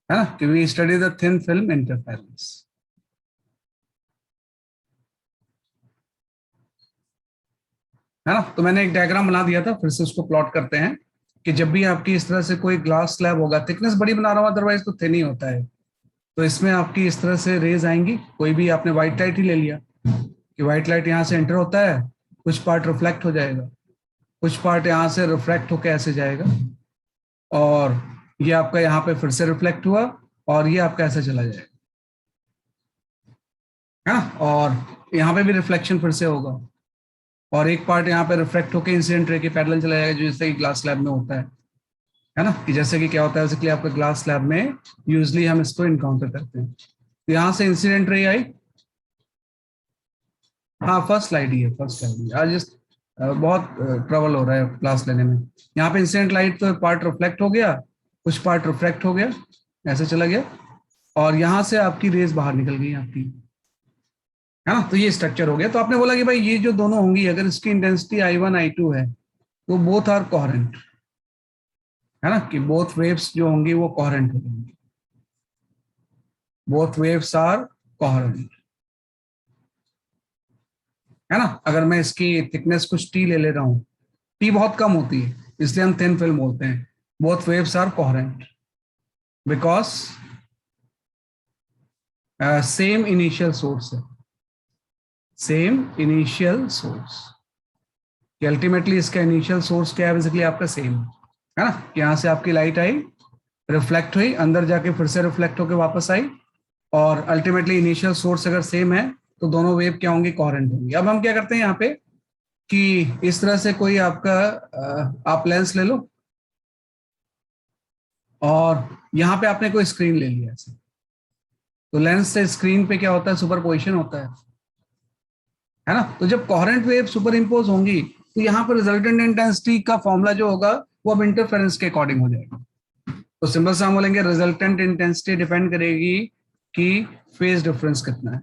है ना, कि we study the thin film interference. है ना, तो मैंने एक डायग्राम बना दिया था, फिर से उसको प्लॉट करते हैं कि जब भी आपकी इस तरह से कोई ग्लास स्लैब होगा, थिकनेस बड़ी बना रहा हूं अदरवाइज तो थिन ही होता है, तो इसमें आपकी इस तरह से रेज आएंगी। कोई भी आपने व्हाइट लाइट ही ले लिया कि व्हाइट लाइट यहाँ से एंटर होता है, कुछ पार्ट रिफ्लेक्ट हो जाएगा, कुछ पार्ट यहाँ से रिफ्लेक्ट होकर ऐसे जाएगा, और ये आपका यहाँ पे फिर से रिफ्लेक्ट हुआ और ये आपका ऐसे चला जाएगा, है ना, और यहाँ पे भी रिफ्लेक्शन फिर से होगा, और एक पार्ट यहाँ पे रिफ्लेक्ट होकर इंसिडेंट रे के पैरेलल चला जाएगा, जो जैसे कि ग्लास स्लैब में होता है ना, कि जैसे कि क्या होता है बेसिकली आपका ग्लास स्लैब में यूजली हम इसको इनकाउंटर करते हैं। तो यहाँ से इंसिडेंट रे आई, हाँ फर्स्ट स्लाइड ही है, फर्स्ट स्लाइड आज जस्ट बहुत ट्रबल हो रहा है क्लास लेने में। यहाँ पे इंसिडेंट लाइट तो पार्ट रिफ्लेक्ट हो गया, कुछ पार्ट रिफ्लेक्ट हो गया, ऐसे चला गया, और यहाँ से आपकी रेज बाहर निकल गई आपकी, है ना, तो ये स्ट्रक्चर हो गया। तो आपने बोला कि भाई ये जो दोनों होंगी, अगर इसकी इंटेंसिटी I1 I2 है तो बोथ आर कोहेरेंट, है ना, कि बोथ वेव्स जो होंगी वो कोहेरेंट होंगी, बोथ वेव्स आर कोहेरेंट, है ना। अगर मैं इसकी थिकनेस कुछ टी ले ले रहा हूं, टी बहुत कम होती है इसलिए हम थिन फिल्म बोलते हैं। Both waves are coherent because same initial source है, सेम इनिशियल सोर्स, कि अल्टीमेटली इसका इनिशियल सोर्स क्या है, बेसिकली आपका सेम है ना, कि यहां से आपकी लाइट आई, रिफ्लेक्ट हुई, अंदर जाके फिर से रिफ्लेक्ट होकर वापस आई, और अल्टीमेटली इनिशियल सोर्स अगर सेम है तो दोनों वेव क्या होंगी, कोहेरेंट होंगी। अब हम क्या करते हैं यहाँ पे कि इस तरह से कोई आपका आप लेंस ले लो, और यहाँ पे आपने कोई स्क्रीन ले लिया ऐसे, तो लेंस से स्क्रीन पे क्या होता है, सुपरपोजिशन होता है ना। तो जब कोहेरेंट वेव सुपर इम्पोज होंगी तो यहाँ पर रिजल्टेंट इंटेंसिटी का फॉर्मूला जो होगा वो अब इंटरफेरेंस के अकॉर्डिंग हो जाएगा। तो सिंपल से हम बोलेंगे रिजल्टेंट इंटेंसिटी डिपेंड करेगी कि फेज डिफरेंस कितना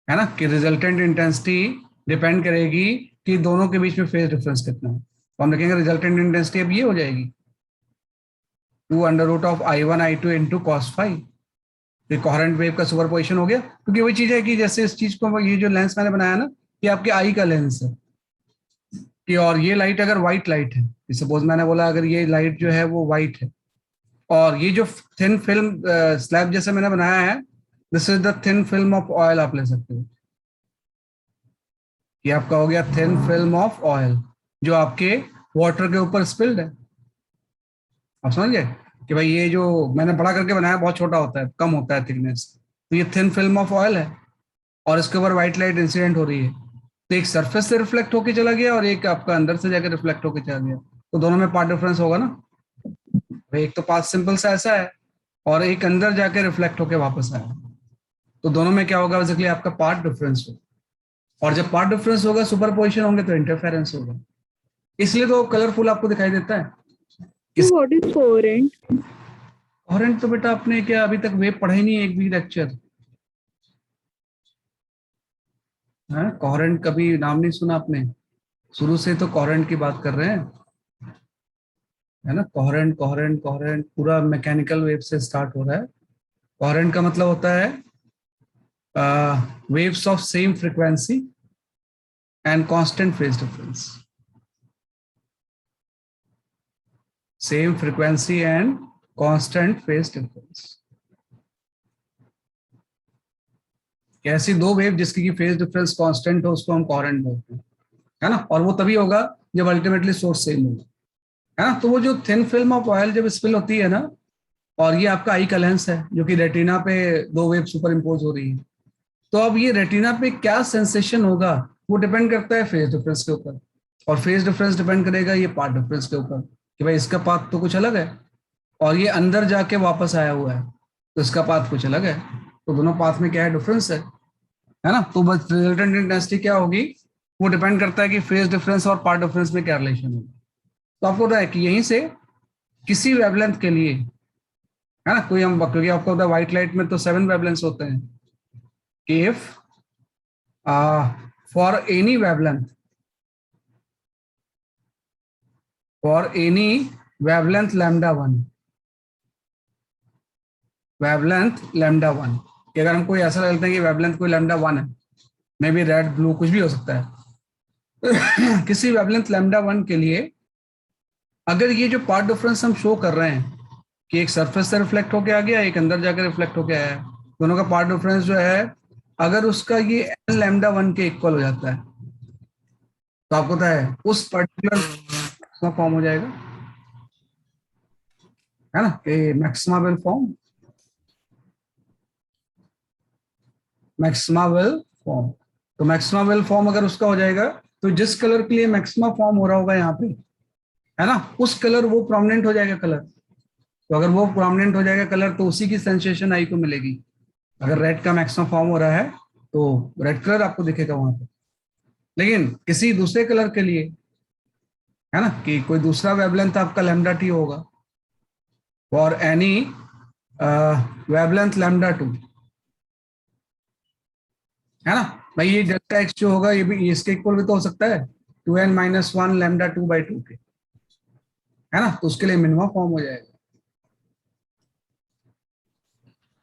है ना, कि रिजल्टेंट इंटेंसिटी डिपेंड करेगी कि दोनों के बीच में फेज डिफरेंस कितना है। तो हम लिखेंगे रिजल्टेंट इंटेंसिटी अब ये हो जाएगी 2√I1 I2 into cos phi. Coherent wave का सुपरपोजिशन हो गया, क्योंकि वही चीज है कि जैसे इस चीज को, ये जो लेंस मैंने बनाया ना, ये आपके आई का लेंस है, कि और ये लाइट अगर व्हाइट लाइट है, सपोज मैंने बोला अगर ये लाइट जो है वो व्हाइट है, और ये जो थिन फिल्म स्लैब जैसे मैंने बनाया है, this is the thin film of oil, आप ले सकते हो, ये आपका हो गया थिन फिल्म ऑफ ऑयल जो आपके वाटर के ऊपर स्पिल्ड है। आप समझ गए कि भाई ये जो मैंने बड़ा करके बनाया बहुत छोटा होता है, कम होता है थिकनेस, तो ये थिन फिल्म ऑफ ऑयल है, और इसके ऊपर व्हाइट लाइट इंसिडेंट हो रही है, तो एक सरफेस से रिफ्लेक्ट होके चला गया और एक आपका अंदर से जाकर रिफ्लेक्ट होके चला गया, तो दोनों में पार्ट डिफरेंस होगा ना भाई, एक तो पाथ सिंपल सा ऐसा है और एक अंदर जाके रिफ्लेक्ट होके वापस आया, तो दोनों में क्या होगा, बेसिकली आपका पार्ट डिफरेंस होगा, और जब पार्ट डिफरेंस होगा सुपरपोजिशन होंगे तो इंटरफेरेंस होगा, इसलिए तो कलरफुल आपको दिखाई देता है। So what is coherent? Coherent तो बेटा आपने क्या अभी तक वेव पढ़ा ही नहीं है, एक भी लेक्चर है, कोहेरेंट कभी नाम नहीं सुना आपने, शुरू से तो कोहेरेंट की बात कर रहे हैं, है ना। कोहेरेंट कोहेरेंट कोहेरेंट पूरा मैकेनिकल वेव से स्टार्ट हो रहा है। कोहेरेंट का मतलब होता है waves of same frequency and constant phase difference, same frequency and constant phase difference, ऐसी दो वेव जिसकी की फेज डिफरेंस कांस्टेंट हो उसको हम कोहेरेंट बोलते हैं, है ना, और वो तभी होगा जब अल्टीमेटली सोर्स सेम होगा, है ना। तो वो जो थिन फिल्म ऑफ ऑयल जब स्पिल होती है ना, और ये आपका आई का लेंस है जो कि रेटिना पे दो वेव सुपर इम्पोज हो रही है, तो अब ये रेटिना पे क्या सेंसेशन होगा वो डिपेंड करता है फेज डिफरेंस के ऊपर, और फेज डिफरेंस डिपेंड करेगा ये पाथ डिफरेंस के ऊपर, कि भाई इसका पाथ तो कुछ अलग है और ये अंदर जाके वापस आया हुआ है तो इसका पाथ कुछ अलग है, तो दोनों पाथ में क्या है, डिफरेंस है ना। तो बस रिजल्टेंट इंटेंसिटी क्या होगी वो डिपेंड करता है कि फेज डिफरेंस और पाथ डिफरेंस में क्या रिलेशन होगा। तो आपको पता है कि यहीं से किसी वेवलेंथ के लिए, है ना, कोई हम, क्योंकि आपको पता है व्हाइट लाइट में तो 7 वेवलेंथ्स होते हैं, if for any wavelength, for any wavelength lambda one, wavelength lambda one, कि अगर हमको ऐसा लगता है कि वेवलेंथ कोई लैम्डा वन है, मे बी रेड ब्लू कुछ भी हो सकता है किसी वेवलेंथ लैम्डा वन के लिए अगर ये जो पार्ट डिफरेंस हम शो कर रहे हैं कि एक सरफेस से रिफ्लेक्ट होके आ गया, एक अंदर जाकर रिफ्लेक्ट होके आया है, दोनों का पार्ट डिफरेंस जो है अगर उसका ये एल लैम्डा वन के इक्वल हो जाता है तो आपको पता है उस पर्टिकुलर फॉर्म हो जाएगा, है ना, कि maxima will form, maxima will form. तो मैक्सिमा विल फॉर्म अगर उसका हो जाएगा तो जिस कलर के लिए मैक्सिमा फॉर्म हो रहा होगा यहाँ पे, है ना, उस कलर वो प्रोमिनेंट हो जाएगा कलर। तो अगर वो प्रोमिनेंट हो जाएगा कलर तो उसी की सेंसेशन आई को मिलेगी। अगर रेड का मैक्सिमम फॉर्म हो रहा है तो रेड कलर आपको दिखेगा वहां पे। लेकिन किसी दूसरे कलर के लिए, है ना, कि कोई दूसरा वेवलेंथ आपका लैम्डा टी होगा for any wavelength lambda two, है ना भाई, ये डेल्टा एक्स जो होगा ये भी इसके इक्वल भी तो हो सकता है 2n-1 लैम्डा 2/2 के, है ना, तो उसके लिए मिनिमम फॉर्म हो जाएगा,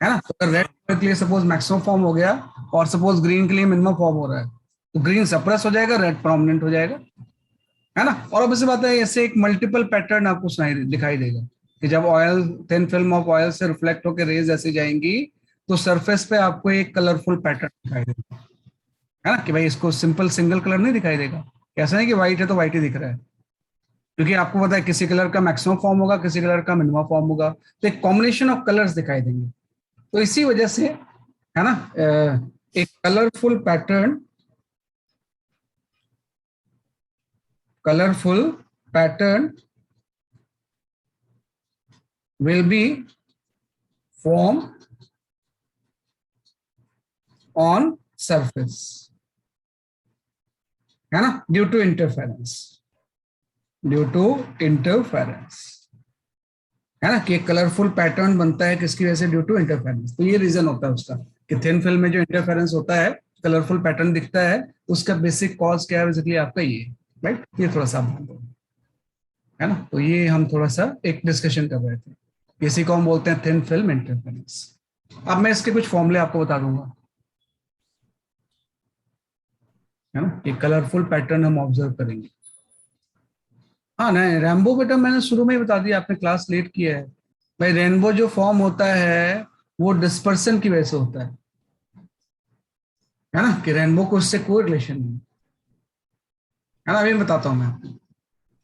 है ना। तो अगर रेड कलर के लिए सपोज मैक्सिमम फॉर्म हो गया और सपोज ग्रीन के लिए मिनिमम फॉर्म हो रहा है तो ग्रीन सप्रेस हो जाएगा, रेड प्रोमिनेंट हो जाएगा, है ना। और अब इसी बात है, ऐसे एक मल्टीपल पैटर्न आपको सुनाई दिखाई देगा कि जब oil thin film of oil से रिफ्लेक्ट होकर रेज ऐसे जाएंगी तो सरफेस पे आपको एक कलरफुल पैटर्न दिखाई देगा, है ना, कि भाई इसको सिंपल सिंगल कलर नहीं दिखाई देगा। ऐसा नहीं कि व्हाइट है तो व्हाइट ही दिख रहा है, क्योंकि आपको पता है किसी कलर का मैक्सिमम फॉर्म होगा, किसी कलर का मिनिमम फॉर्म होगा, तो एक कॉम्बिनेशन ऑफ कलर्स दिखाई देंगे। तो इसी वजह से, है ना, एक colourful pattern, colourful pattern will be formed on surface, है ना, due to interference, due to interference, है ना, कि एक कलरफुल पैटर्न बनता है किसकी वजह से, ड्यू टू इंटरफेरेंस। तो ये रीजन होता है उसका कि थिन फिल्म में जो इंटरफेरेंस होता है, कलरफुल पैटर्न दिखता है, उसका बेसिक कॉज क्या है, बेसिकली आपका ये, राइट, ये थोड़ा सा है ना। तो ये हम थोड़ा सा एक डिस्कशन कर रहे थे, इसी को हम बोलते हैं थिन फिल्म इंटरफेरेंस। अब मैं इसके कुछ फॉर्मूले आपको बता दूंगा, है ना, कि कलरफुल पैटर्न हम ऑब्जर्व करेंगे। हाँ नहीं, रेनबो बेटा मैंने शुरू में ही बता दिया, आपने क्लास लेट किया है भाई। रेनबो जो फॉर्म होता है वो डिस्पर्सन की वजह से होता है ना, कि रेनबो को उससे कोई रिलेशन नहीं, है ना। अभी बताता हूँ मैं आपको,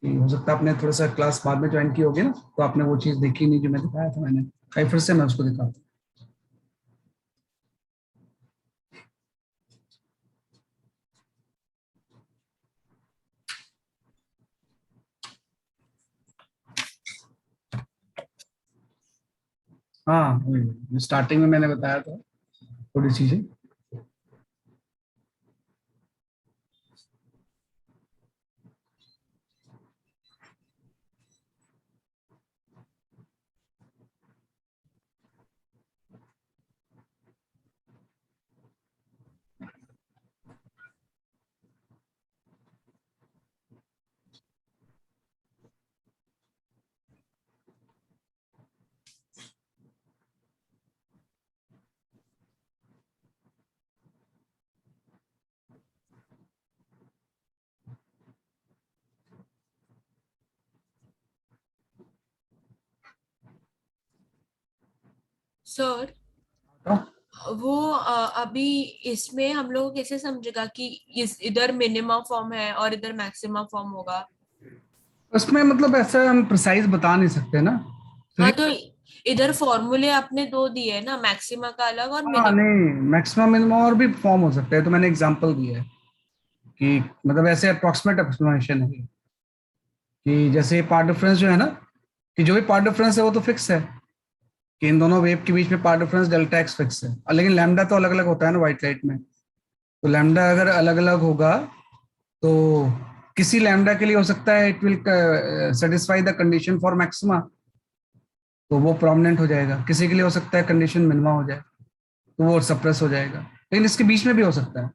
कि हो सकता है आपने थोड़ा सा क्लास बाद में ज्वाइन की होगी ना, तो आपने वो चीज देखी नहीं जो मैं दिखाया था मैंने, कहीं फिर से मैं उसको दिखाता हूँ। हाँ स्टार्टिंग में मैंने बताया था थोड़ी चीजें। सर तो वो अभी इसमें हम लोग को कैसे समझेगा कि इस इधर मिनिमम फॉर्म है और इधर मैक्सिमम फॉर्म होगा? उसमें मतलब ऐसा हम प्रिसाइज बता नहीं सकते ना, हाँ क्योंकि तो इधर फॉर्मूले आपने दो दिए ना, मैक्सिमा का अलग और हाँ मिनिमम। नहीं, मैक्सिमम मिनिमम और भी फॉर्म हो सकते हैं, तो मैंने एग्जांपल दिया है कि मतलब ऐसे अप्रोक्सीमेट एक्सप्लेनेशन है कि जैसे पार्ट डिफरेंस जो है ना, कि जो भी पार्ट डिफरेंस है वो तो फिक्स है, कि इन दोनों वेव के बीच में path difference delta x fix है, और लेकिन लैम्डा तो अलग अलग होता है ना व्हाइट लाइट में। तो लैम्डा अगर अलग अलग होगा तो किसी लैम्डा के लिए हो सकता है it will satisfy the condition for maxima, तो वो प्रोमिनेंट हो जाएगा, किसी के लिए हो सकता है कंडीशन मिनिमा हो जाए तो वो सप्रेस हो जाएगा। लेकिन इसके बीच में भी हो सकता है,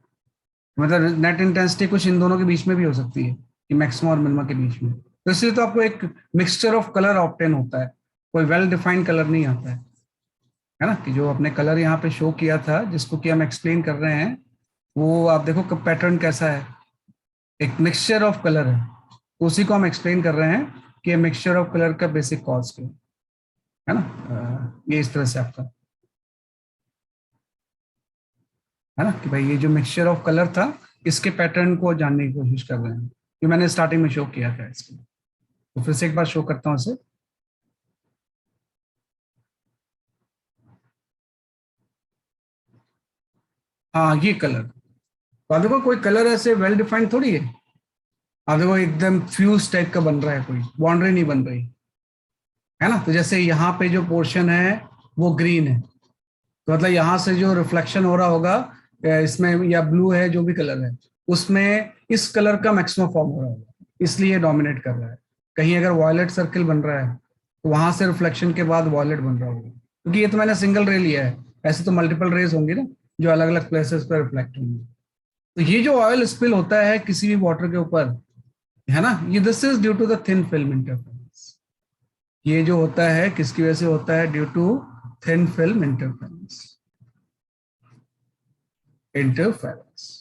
मतलब नेट इंटेंसिटी कुछ इन दोनों के बीच में भी हो सकती है, कि मैक्सिमा और मिनिमा के बीच में, तो इसलिए तो आपको एक मिक्सचर ऑफ कलर ऑब्टेन होता है, कोई वेल डिफाइंड कलर नहीं आता है ना। कि जो आपने कलर यहाँ पे शो किया था जिसको कि हम एक्सप्लेन कर रहे हैं, वो आप देखो पैटर्न कैसा है, एक मिक्सचर ऑफ कलर है। उसी को हम एक्सप्लेन कर रहे हैं कि मिक्सचर ऑफ कलर का बेसिक कॉज क्या है ना। ये इस तरह से आपका है ना कि भाई ये जो मिक्सचर ऑफ कलर था इसके पैटर्न को जानने की कोशिश कर रहे हैं, ये मैंने स्टार्टिंग में शो किया था इसको। तो फिर से एक बार शो करता हूँ इसे। हाँ ये कलर, तो आप देखो कोई कलर ऐसे वेल डिफाइंड थोड़ी है। आप देखो एकदम फ्यूज टाइप का बन रहा है, कोई बाउंड्री नहीं बन रही है ना। तो जैसे यहाँ पे जो पोर्शन है वो ग्रीन है, तो मतलब यहाँ से जो रिफ्लेक्शन हो रहा होगा इसमें, या ब्लू है जो भी कलर है उसमें, इस कलर का मैक्सिमम फॉर्म हो रहा होगा, इसलिए डोमिनेट कर रहा है। कहीं अगर वॉयलेट सर्कल बन रहा है तो वहां से रिफ्लेक्शन के बाद वॉयलेट बन रहा होगा, क्योंकि ये तो मैंने सिंगल रे लिया है। ऐसे तो मल्टीपल रेज होंगी ना जो अलग अलग प्लेसेस पर रिफ्लेक्ट होंगी। तो ये जो ऑयल स्पिल होता है किसी भी वाटर के ऊपर, है ना, ये this is due to the thin film interference. ये जो होता है किसकी वजह से होता है? Due to thin film interference. Interference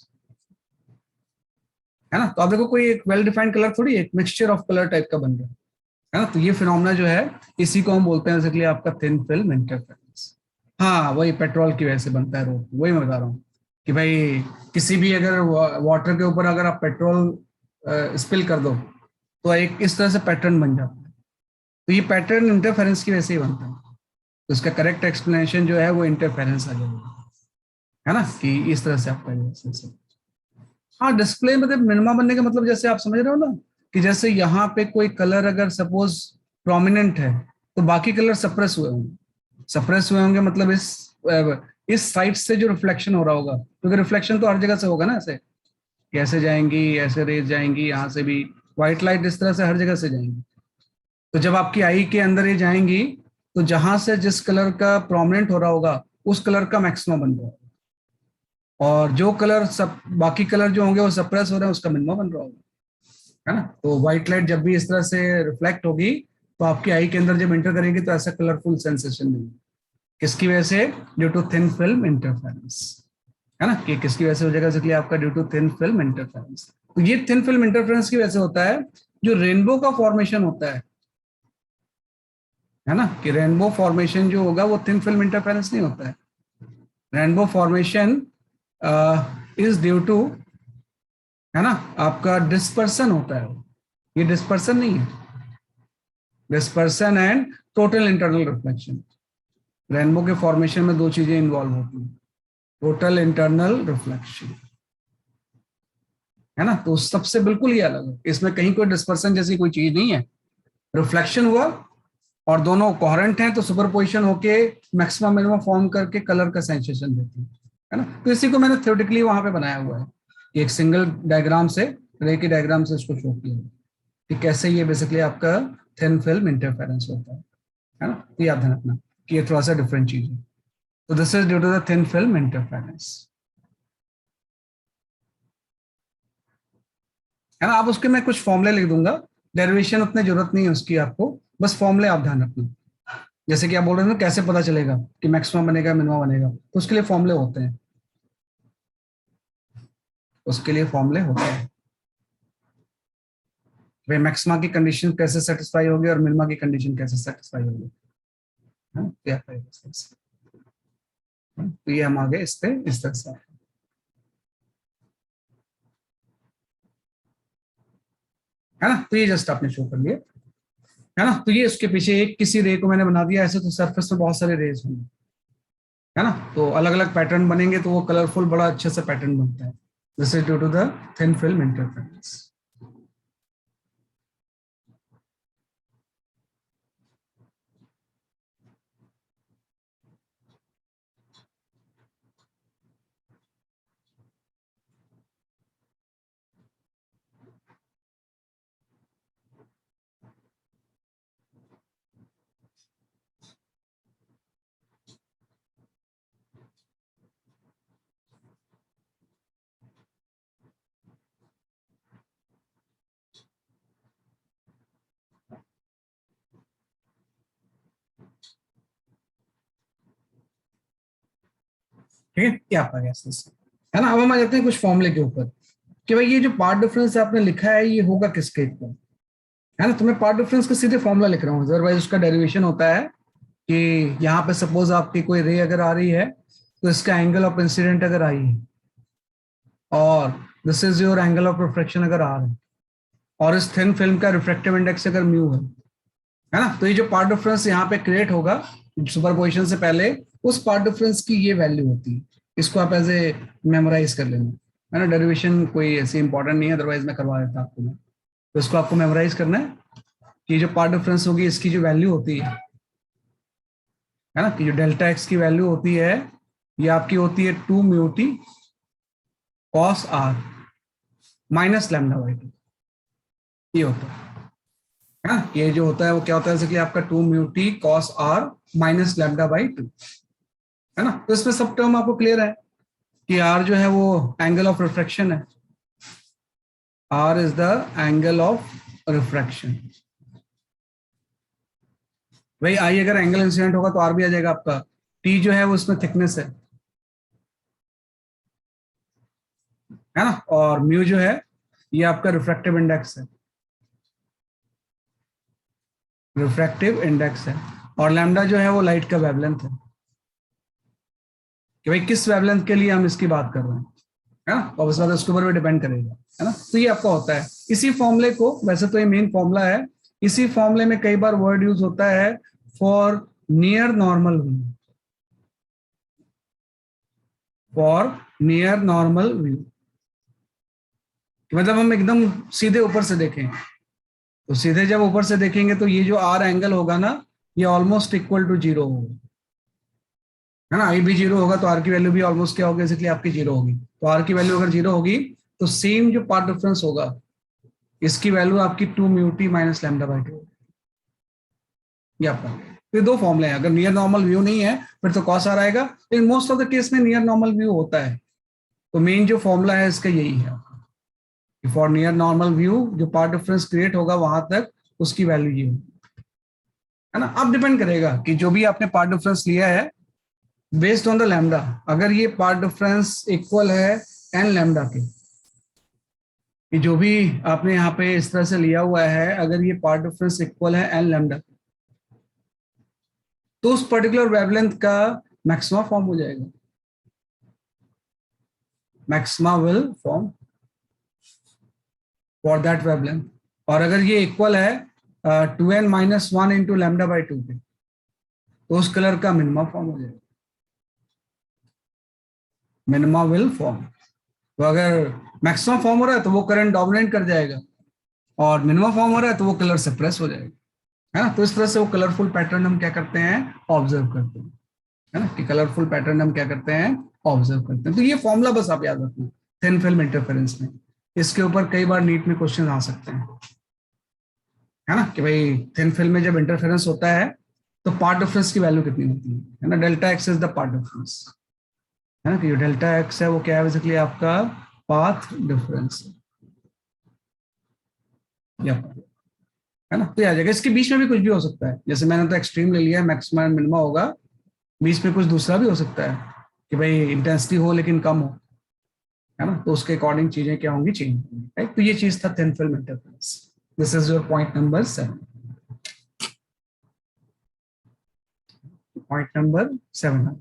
है ना। तो आप देखो कोई एक वेल डिफाइंड कलर थोड़ी, एक मिक्सचर ऑफ कलर टाइप का बन गया है ना। तो ये फिनोमेना जो है इसी को हम बोलते हैं बेसिकली आपका थिन फिल्म इंटरफेरेंस। हाँ वही पेट्रोल की वजह से बनता है रोड, वही मैं बता रहा हूँ कि भाई किसी भी अगर वाटर के ऊपर अगर आप पेट्रोल स्पिल कर दो तो एक इस तरह से पैटर्न बन जाता है। तो ये पैटर्न इंटरफेरेंस की वजह से ही बनता है। तो इसका करेक्ट एक्सप्लेनेशन जो है वो इंटरफेरेंस आ जाएगा, है ना, कि इस तरह से आपका हाँ डिस्प्ले मतलब मिनिमा बनने का मतलब जैसे आप समझ रहे हो ना, कि जैसे यहाँ पे कोई कलर अगर सपोज प्रोमिनेंट है तो बाकी कलर सप्रेस हुए होंगे। सप्रेस हुए होंगे मतलब इस साइड से जो रिफ्लेक्शन हो रहा होगा, क्योंकि रिफ्लेक्शन तो हर जगह से होगा ना, ऐसे कैसे जाएंगी, ऐसे रेज जाएंगी, यहाँ से भी व्हाइट लाइट इस तरह से हर जगह से जाएंगी। तो जब आपकी आई के अंदर ये जाएंगी तो जहां से जिस कलर का प्रोमिनेंट हो रहा होगा उस कलर का मैक्सिमम बन रहा होगा, और जो कलर सब बाकी कलर जो होंगे वो सप्रेस हो रहे हैं उसका मिनिमम बन रहा होगा, है ना। तो व्हाइट लाइट जब भी इस तरह से रिफ्लेक्ट होगी तो आपकी आई के अंदर जब एंटर करेंगे तो ऐसा कलरफुल सेंसेशन मिलेगा। किसकी वजह से? Due to thin film interference, है ना, कि किसकी वजह से हो जाएगा इसलिए आपका due to thin film interference. तो ये थिन फिल्म इंटरफेरेंस की वजह से होता है जो रेनबो का फॉर्मेशन होता है ना, कि रेनबो फॉर्मेशन जो होगा वो थिन फिल्म इंटरफेरेंस नहीं होता है। Rainbow formation is due to, है ना, आपका डिस्पर्सन होता है। ये डिस्पर्सन नहीं है, dispersion and total internal reflection. Rainbow के फॉर्मेशन में दो चीजें इन्वॉल्व होती हैं, टोटल इंटरनल रिफ्लेक्शन, है ना। तो सबसे बिल्कुल ही अलग है, इसमें कहीं कोई डिस्पर्सन जैसी कोई चीज नहीं है। रिफ्लेक्शन हुआ और दोनों कोहेरेंट हैं तो सुपरपोजिशन होके मैक्सिमम मिनिमम फॉर्म करके कलर का सेंसेशन देती है ना। तो इसी को मैंने थ्योरेटिकली वहां पे बनाया हुआ है कि एक सिंगल डायग्राम से, रे की डायग्राम से इसको शो किया है कि कैसे ये बेसिकली आपका थिन फिल्म इंटरफेरेंस होता है ना। तो याद रखना कि ये थोड़ा सा डिफरेंट चीज है। तो this is due to the thin film interference, है ना। आप उसके मैं कुछ फॉर्मूले लिख दूंगा, डेरिवेशन उतनी जरूरत नहीं है उसकी आपको, बस फॉर्मूले आप ध्यान रखना। जैसे कि आप बोल रहे हो ना कैसे पता चलेगा कि मैक्सिमम बनेगा मिनिमम बनेगा, तो उसके लिए फॉर्मूले होते हैं, उसके लिए फॉर्मूले होते हैं। भाई मैक्सिमा की कंडीशन कैसे सेटिस्फाई होगी और मिनिमा की कंडीशन कैसे सेटिस्फाई होगी, है क्या करेगा इससे? तो ये हम आगे इस पे इस तरह से, है ना। तो ये जस्ट आपने शो कर लिया, है ना। तो ये उसके पीछे एक किसी रे को मैंने बना दिया, ऐसे तो सरफेस में बहुत सारे रेज होंगे, है ना। तो अलग अलग पैटर्न बनेंगे तो वो कलरफुल बड़ा अच्छे से पैटर्न बनता है। This is due to the thin film interference. ठीक है, ये आपका गैसेस है ना। अब हम आ जाते हैं कुछ फॉर्मूले के ऊपर कि भाई ये जो पार्ट डिफरेंस आपने लिखा है ये होगा किसके इक्वल, है ना। तो मैं पार्ट डिफरेंस का सीधे फॉर्मूला लिख रहा हूँ, अदरवाइज उसका डेरिवेशन होता है कि यहाँ पे सपोज आपकी कोई रे अगर आ रही है तो इसका एंगल ऑफ इंसिडेंट अगर आई है और this is your angle of refraction अगर आ रहा है और इस थिन फिल्म का रिफ्रैक्टिव इंडेक्स अगर म्यू है ना, तो ये जो पार्ट डिफरेंस यहाँ पे क्रिएट होगा सुपरपोजिशन से पहले, उस पार्ट डिफरेंस की ये वैल्यू होती है। इसको आप ऐसे मेमोराइज कर लेना, है ना। डेरिवेशन कोई ऐसी इंपॉर्टेंट नहीं है, अदरवाइज मैं करवा देता आपको मैं। तो इसको आपको मेमोराइज करना है कि जो पार्ट डिफरेंस होगी इसकी जो वैल्यू होती है ना, कि जो डेल्टा एक्स की वैल्यू होती है ये आपकी होती है 2 mu t cos r minus lambda by 2, ये होता है ना। ये जो होता है वो क्या होता है, जैसे आपका 2 mu t cos r minus lambda by 2, है ना। तो इसमें सब टर्म आपको क्लियर है कि आर जो है वो एंगल ऑफ रिफ्रैक्शन है, r is the angle of refraction. भाई आई अगर एंगल इंसिडेंट होगा तो आर भी आ जाएगा आपका। टी जो है वो इसमें थिकनेस है ना, और म्यू जो है ये आपका रिफ्रैक्टिव इंडेक्स है, रिफ्रैक्टिव इंडेक्स है। और लैम्डा जो है वो लाइट का वेवलेंथ है, कि भाई किस वेवलेंथ के लिए हम इसकी बात कर रहे हैं, है ना। और उस बात उसके ऊपर भी डिपेंड करेगा, है ना। तो ये आपका होता है। इसी फॉर्मूले को, वैसे तो ये मेन फॉर्मूला है, इसी फॉर्मूले में कई बार वर्ड यूज होता है for near normal view, for near normal view, मतलब हम एकदम सीधे ऊपर से देखें, तो सीधे जब ऊपर से देखेंगे तो ये जो आर एंगल होगा ना ये ऑलमोस्ट इक्वल टू जीरो होगा, है ना। आई भी जीरो होगा तो आर की वैल्यू भी ऑलमोस्ट क्या होगी, बेसिकली आपकी जीरो होगी। तो आर की वैल्यू अगर जीरो होगी तो सेम जो पार्ट डिफरेंस होगा इसकी वैल्यू आपकी 2 mu T minus lambda by 2, ये आपका। तो ये दो फॉर्मूले हैं। अगर नियर नॉर्मल व्यू नहीं है फिर तो कॉस आर आएगा, लेकिन मोस्ट ऑफ द केस में नियर नॉर्मल व्यू होता है। तो मेन जो फॉर्मूला है इसका यही है, फॉर नियर नॉर्मल व्यू जो पार्ट डिफरेंस क्रिएट होगा वहां तक उसकी वैल्यू ये होगी, है ना। अब डिपेंड करेगा कि जो भी आपने पार्ट डिफरेंस लिया है बेस्ड ऑन द लैम्डा, अगर ये पार्ट डिफरेंस इक्वल है एन लैम्डा के, कि जो भी आपने यहाँ पे इस तरह से लिया हुआ है अगर ये पार्ट डिफरेंस इक्वल है एन लैम्डा, तो उस पर्टिकुलर वेवलेंथ का मैक्सिमा फॉर्म हो जाएगा, maxima will form for that wavelength. और अगर ये इक्वल है 2n minus 1 into lambda by 2 पे, तो उस कलर का मिनिमा फॉर्म हो जाएगा, मिनिमा विल फॉर्म। तो अगर मैक्सिमम फॉर्म हो रहा है तो वो करंट डोमिनेट कर जाएगा, और मिनिमम फॉर्म हो रहा है तो वो कलर सप्रेस हो जाएगा, है ना। तो इस तरह से वो कलरफुल पैटर्न हम क्या करते हैं, ऑब्जर्व करते हैं, है ना, कि कलरफुल पैटर्न हम क्या करते हैं, ऑब्जर्व करते हैं। तो ये फॉर्मूला बस आप याद रखना थिन फिल्म इंटरफेरेंस में। इसके ऊपर कई बार नीट में क्वेश्चन आ सकते हैं, है ना, कि भाई थिन फिल्म में जब इंटरफेरेंस होता है तो पार्ट डिफरेंस की वैल्यू कितनी होती है ना। Delta x is the path difference, है ना, कि जो डेल्टा एक्स है वो क्या है, बेसिकली आपका पाथ डिफरेंस, या है ना। तो आ जाएगा। इसके बीच में भी कुछ भी हो सकता है, जैसे मैंने तो एक्सट्रीम ले लिया है, मैक्सिमम एंड मिनिमा होगा, बीच में कुछ दूसरा भी हो सकता है कि भाई इंटेंसिटी हो लेकिन कम हो, है ना। तो उसके अकॉर्डिंग चीजें क्या होंगी, चेंज होंगी, राइट। तो ये चीज था thin film interference. This is your point number 7, point number 7।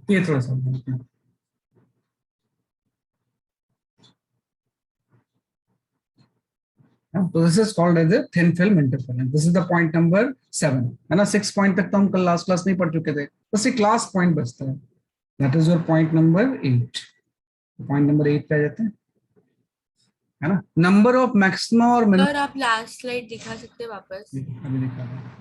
ये थोड़ा सा, तो this is called as a thin film interference. This is the point number 7, है ना. 6 पॉइंट तक तो हम कल लास्ट क्लास नहीं पढ़ चुके थे, बस ये क्लास पॉइंट बचता है. That is your point number 8. Point number 8 पे आ जाते हैं, है ना. नंबर ऑफ मैक्सिमा और मिनिमम. सर आप लास्ट स्लाइड दिखा सकते हैं वापस? अभी दिखा रहा हूं.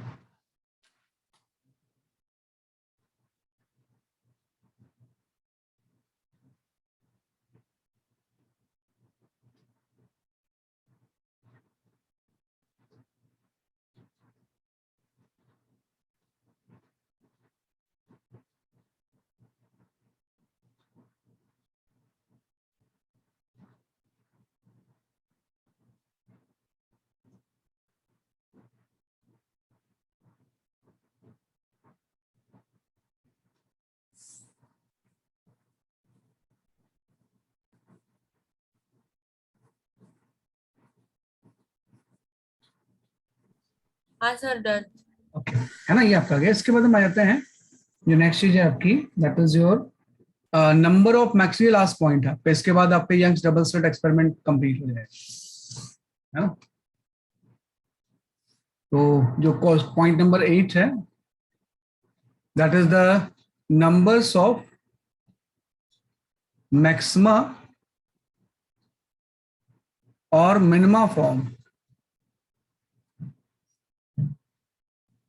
हाँ सर डन. ओके, है ना. ये आपका गया. इसके बाद हम आ जाते हैं जो नेक्स्ट चीज है आपकी, that is your number of maximum. Last point है आपका. इसके बाद आपके Young's double slit experiment complete हो जाएगा, है ना. तो जो पॉइंट नंबर 8 है, that is the numbers of maxima और minima form.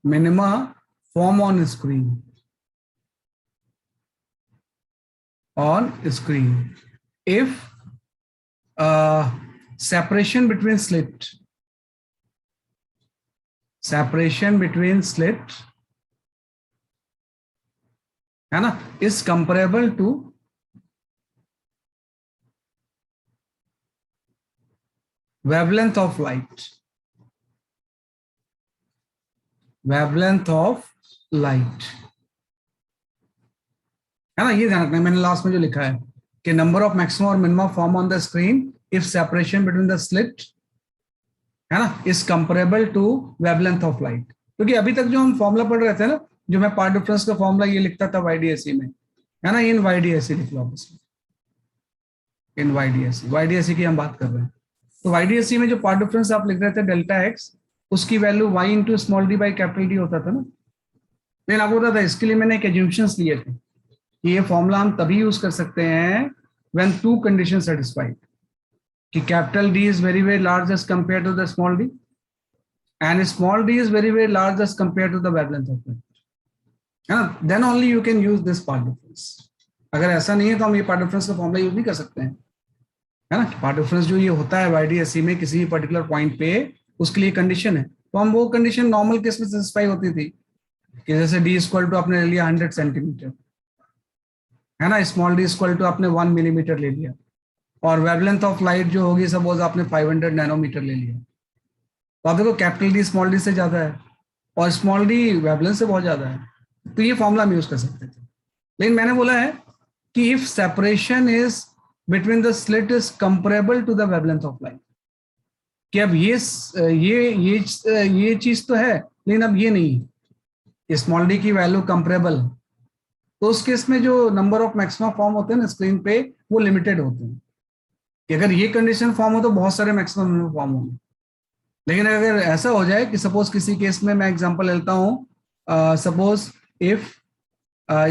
Minima form on screen, on screen if separation between slit है ना is comparable to wavelength of light. है ना. ये ध्यान रखना है, मैंने लास्ट में जो लिखा है कि नंबर ऑफ मैक्सिमम और minimum form on the screen if separation between the slit, है ना, is comparable to wavelength of light. क्योंकि अभी तक जो हम फॉर्मूला पढ़ रहे थे ना, जो मैं पार्ट डिफरेंस का फॉर्मूला ये लिखता था YDSE में, है ना. इन YDSE लिख लो, इन YDSE की हम बात कर रहे हैं. तो YDSE में जो पार्ट डिफरेंस आप लिख रहे थे डेल्टा एक्स, उसकी value y into small D by capital D होता था ना. मैंने आपको बताया था, इसके लिए मैंने एक एज्यूम्पशंस लिए थे कि ये फॉर्मूला हम तभी यूज कर सकते हैं व्हेन टू कंडीशन सेटिस्फाइड, कि capital D is very very large as compare to the small d and small d is very very large as compare to the wavelength of light, है ना. Then only you can use this path difference. अगर ऐसा नहीं है तो हम ये path difference का फॉर्मूला यूज नहीं कर सकते हैं, है ना. पार्ट डिफरेंस जो ये होता है YDSE में किसी भी पर्टिकुलर पॉइंट पे, उसके लिए कंडीशन है. तो हम वो कंडीशन नॉर्मल केस में सेटिस्फाई होती थी कि जैसे डी इक्वल टू आपने ले लिया 100 सेंटीमीटर, है ना. स्मॉल डी इक्वल टू आपने 1 मिलीमीटर ले लिया, और वेवलेंथ ऑफ लाइट जो होगी सपोज आपने 500 नैनोमीटर ले लिया. तो आप देखो कैपिटल डी स्मॉल डी से ज्यादा है और स्मॉल डी वेवलेंथ से बहुत ज्यादा है. तो ये फॉर्मूला हम यूज कर सकते थे. लेकिन मैंने बोला है कि if separation is between the slit is comparable to the wavelength of light, कि अब ये चीज तो है, लेकिन अब ये नहीं, स्मॉल डी की वैल्यू कंपेरेबल, तो उस केस में जो नंबर ऑफ मैक्सिमम फॉर्म होते हैं ना स्क्रीन पे, वो लिमिटेड होते हैं. कि अगर ये कंडीशन फॉर्म हो तो बहुत सारे मैक्सिमम फॉर्म होंगे. लेकिन अगर ऐसा हो जाए कि सपोज किसी केस में मैं एग्जांपल लेता हूं, suppose if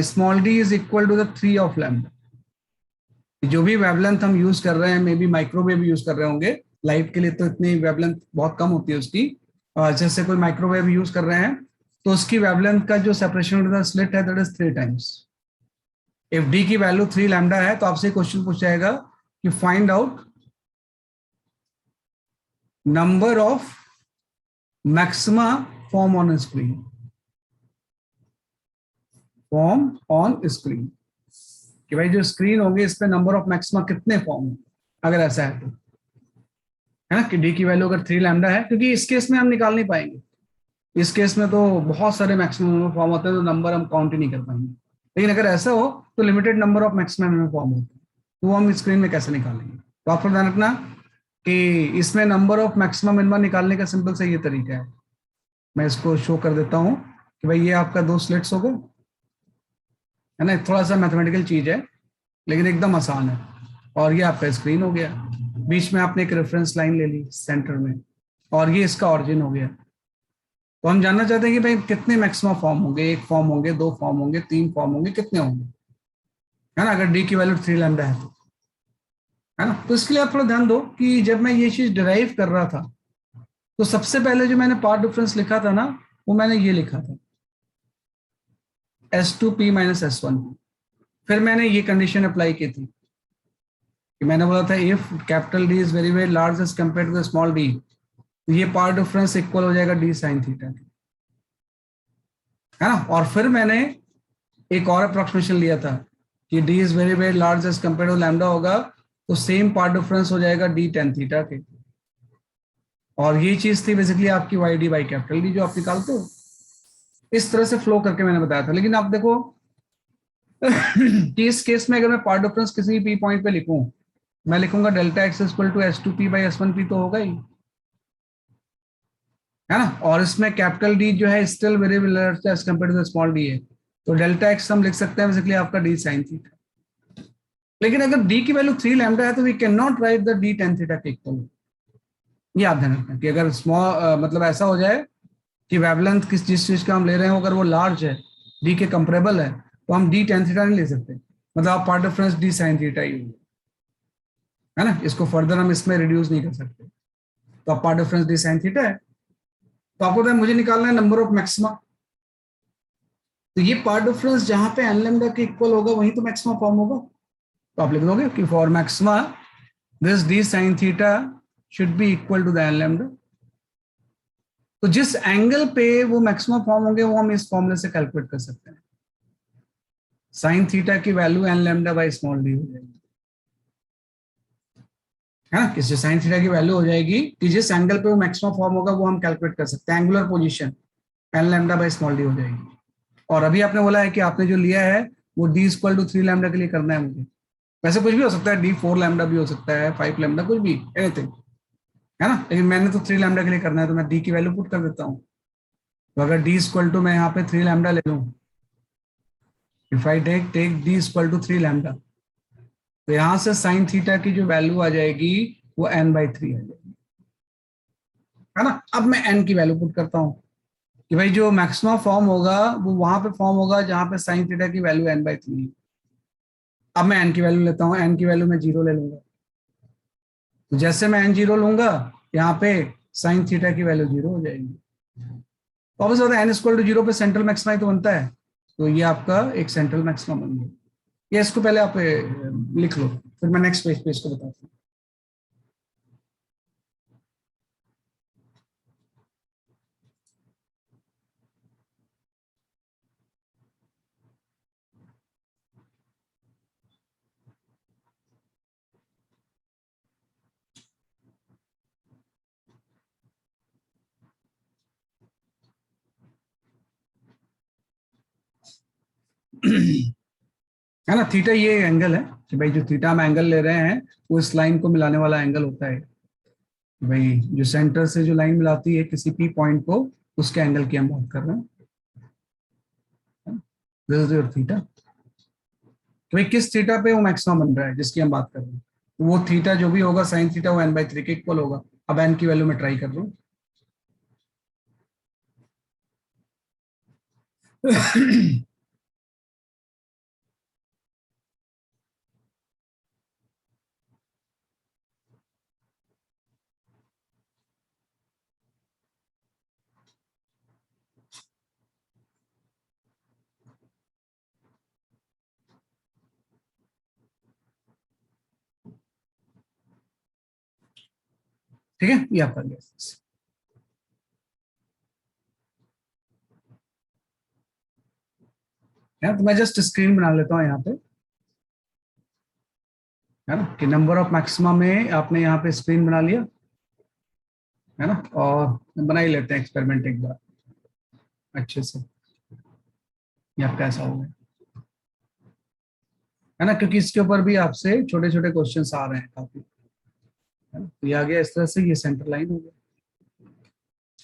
small d is equal to the 3 of lambda, जो भी वेवलेंथ हम यूज कर रहे हैं, मे बी माइक्रोवेव यूज कर रहे होंगे लाइट के लिए, तो इतनी वेवलेंथ बहुत कम होती है उसकी. जैसे कोई माइक्रोवेव यूज कर रहे हैं तो उसकी वेवलेंथ का जो सेपरेशन स्लिट है that is 3 times. If D की वैल्यू 3 लैम्डा है तो आपसे क्वेश्चन पूछ जाएगा कि find out number of maxima form on screen, कि भाई जो स्क्रीन होगी इस पे नंबर ऑफ मैक्सिमा कितने फॉर्म है, अगर ऐसा है तो, है ना. कि डी की वैल्यू अगर 3 लैम्डा है, क्योंकि इस केस में हम निकाल नहीं पाएंगे, इस केस में तो बहुत सारे मैक्सिमम फॉर्म होते हैं तो नंबर हम काउंट ही नहीं कर पाएंगे. लेकिन अगर ऐसा हो तो limited number of maximum form होते हैं, तो वो हम स्क्रीन में कैसे निकालेंगे. तो आपको ध्यान रखना कि इसमें नंबर ऑफ मैक्सिमम मिनिमम निकालने का सिंपल से ये तरीका है. मैं इसको शो कर देता हूँ कि भाई ये आपका 2 स्लिट्स हो गए, है ना. थोड़ा सा मैथमेटिकल चीज है लेकिन एकदम आसान है. और ये आपका स्क्रीन हो गया, बीच में आपने एक रेफरेंस लाइन ले ली सेंटर में, और ये इसका ऑरिजिन हो गया। तो हम जानना चाहते हैं कि भाई कितने मैक्सिमम फॉर्म होंगे, एक फॉर्म होंगे, दो फॉर्म होंगे, तीन फॉर्म होंगे, कितने होंगे, है ना, अगर डी की वैल्यू 3 लैम्डा है तो, है ना। तो इसके लिए आप थोड़ा ध्यान दो कि जब मैं ये चीज डिराइव कर रहा था तो सबसे पहले जो मैंने पार्ट डिफरेंस लिखा था ना, वो मैंने ये लिखा था S2P माइनस S1। फिर मैंने ये कंडीशन अप्लाई की थी कि मैंने बोला था if capital D is very very large as compare to small d, तो ये पार्ट डिफरेंस इक्वल हो जाएगा डी साइन थीटा, है ना। और फिर मैंने एक और अप्रोक्सीमेशन लिया था कि D is very very large as compare to lambda होगा, तो सेम पार्ट डिफरेंस हो जाएगा डी टेन थीटा के। और ये चीज थी बेसिकली आपकी y d by capital D जो आप निकालते हो। इस तरह से फ्लो करके मैंने बताया था। लेकिन आप देखो कि इस केस में अगर मैं पार्ट डिफरेंस किसी पी पॉइंट पे लिखूं, मैं लिखूंगा delta x equal to S2P by S1P, तो होगा ही, है ना। और इसमें कैपिटल डी जो है still very large as compare to small d है, तो डेल्टा एक्स हम लिख सकते हैं बेसिकली आपका डी साइन थीटा। लेकिन अगर डी की वैल्यू 3 लैम्डा है तो we can not write the d tan theta के इक्वल। ये आप ध्यान रखना कि अगर स्मॉल मतलब ऐसा हो जाए कि वेवलेंथ किस जिस चीज का हम ले रहे हैं अगर वो लार्ज है, डी के कंपेरेबल है, तो हम डी टेन थीटा नहीं ले सकते, मतलब आप path difference d sine theta ही होगा, है ना। इसको फर्दर हम इसमें रिड्यूस नहीं कर सकते, तो आप path difference d sine theta है। तो आपको मुझे निकालना है नंबर ऑफ मैक्सिमा। तो ये पार्ट डिफरेंस जहां पे एन लैम्डा के इक्वल होगा वहीं तो मैक्सिमा फॉर्म होगा। तो आप लिख दोगे कि for maxima this d sine theta should be equal to the n lambda. तो जिस एंगल पे वो मैक्सिमम फॉर्म होंगे वो हम इस फॉर्मूले से कैलकुलेट कर सकते हैं। साइन थीटा की value n lambda by small d हो जाएगी, है ना। किसी साइन थीटा की वैल्यू हो जाएगी कि जिस एंगल पे वो मैक्सिमम फॉर्म होगा वो हम कैलकुलेट कर सकते हैं, angular position n lambda by small d हो जाएगी। और अभी आपने बोला है कि आपने जो लिया है वो डी इक्वल टू 3 लैम्डा के लिए करना है मुझे। वैसे कुछ भी हो सकता है, डी 4 लैम्डा भी हो सकता है, 5 लैम्डा, कुछ भी, एनीथिंग, है ना। लेकिन मैंने तो 3 लैम्डा के लिए करना है, तो मैं डी की वैल्यू पुट कर देता हूँ। तो अगर डी इक्वल टू मैं यहाँ पे 3 लैम्डा ले लूँ, if I take d equal to 3 lambda, तो यहां से साइन थीटा की जो वैल्यू आ जाएगी वो n/3 आ जाएगी, है ना। अब मैं n की वैल्यू पुट करता हूँ कि भाई जो मैक्सिमम फॉर्म होगा वो वहां पे फॉर्म होगा जहां पे साइन थीटा की वैल्यू n/3 है। अब मैं n की वैल्यू लेता हूँ, n की वैल्यू मैं 0 ले लूंगा। तो जैसे मैं n 0 लूंगा, यहाँ पे साइन थीटा की वैल्यू 0 हो जाएगी। तो ऑब्वियस होता है n इक्वल टू 0 पे सेंट्रल मैक्सिमा ही तो बनता है, तो ये आपका एक सेंट्रल मैक्सिमा बन गया। ये इसको पहले आप लिख लो, फिर मैं नेक्स्ट पेज पे इसको बताता हूँ। है ना, थीटा ये एंगल है कि भाई जो थीटा हम एंगल ले रहे हैं वो इस लाइन को मिलाने वाला एंगल होता है। भाई जो सेंटर से जो लाइन मिलाती है किसी पी पॉइंट को, उसके एंगल की हम बात कर रहे हैं। This is your theta. तो भाई किस थीटा पे वो मैक्सिमम बन रहा है जिसकी हम बात कर रहे हैं, तो वो थीटा जो भी होगा साइन थीटा वो n/3 के इक्वल होगा। अब n की वैल्यू में ट्राई कर रहा हूँ। ठीक है, ये आपका गया। तो मैं जस्ट स्क्रीन बना लेता हूँ यहाँ पे, है ना, कि नंबर ऑफ मैक्सिमा में आपने यहाँ पे स्क्रीन बना लिया, है ना। और बना ही लेते हैं एक्सपेरिमेंट एक बार अच्छे से, या कैसा हो गया, है ना, क्योंकि इसके ऊपर भी आपसे छोटे छोटे क्वेश्चंस आ रहे हैं काफी, है ना। तो ये आ गया इस तरह से, ये सेंटर लाइन हो गया,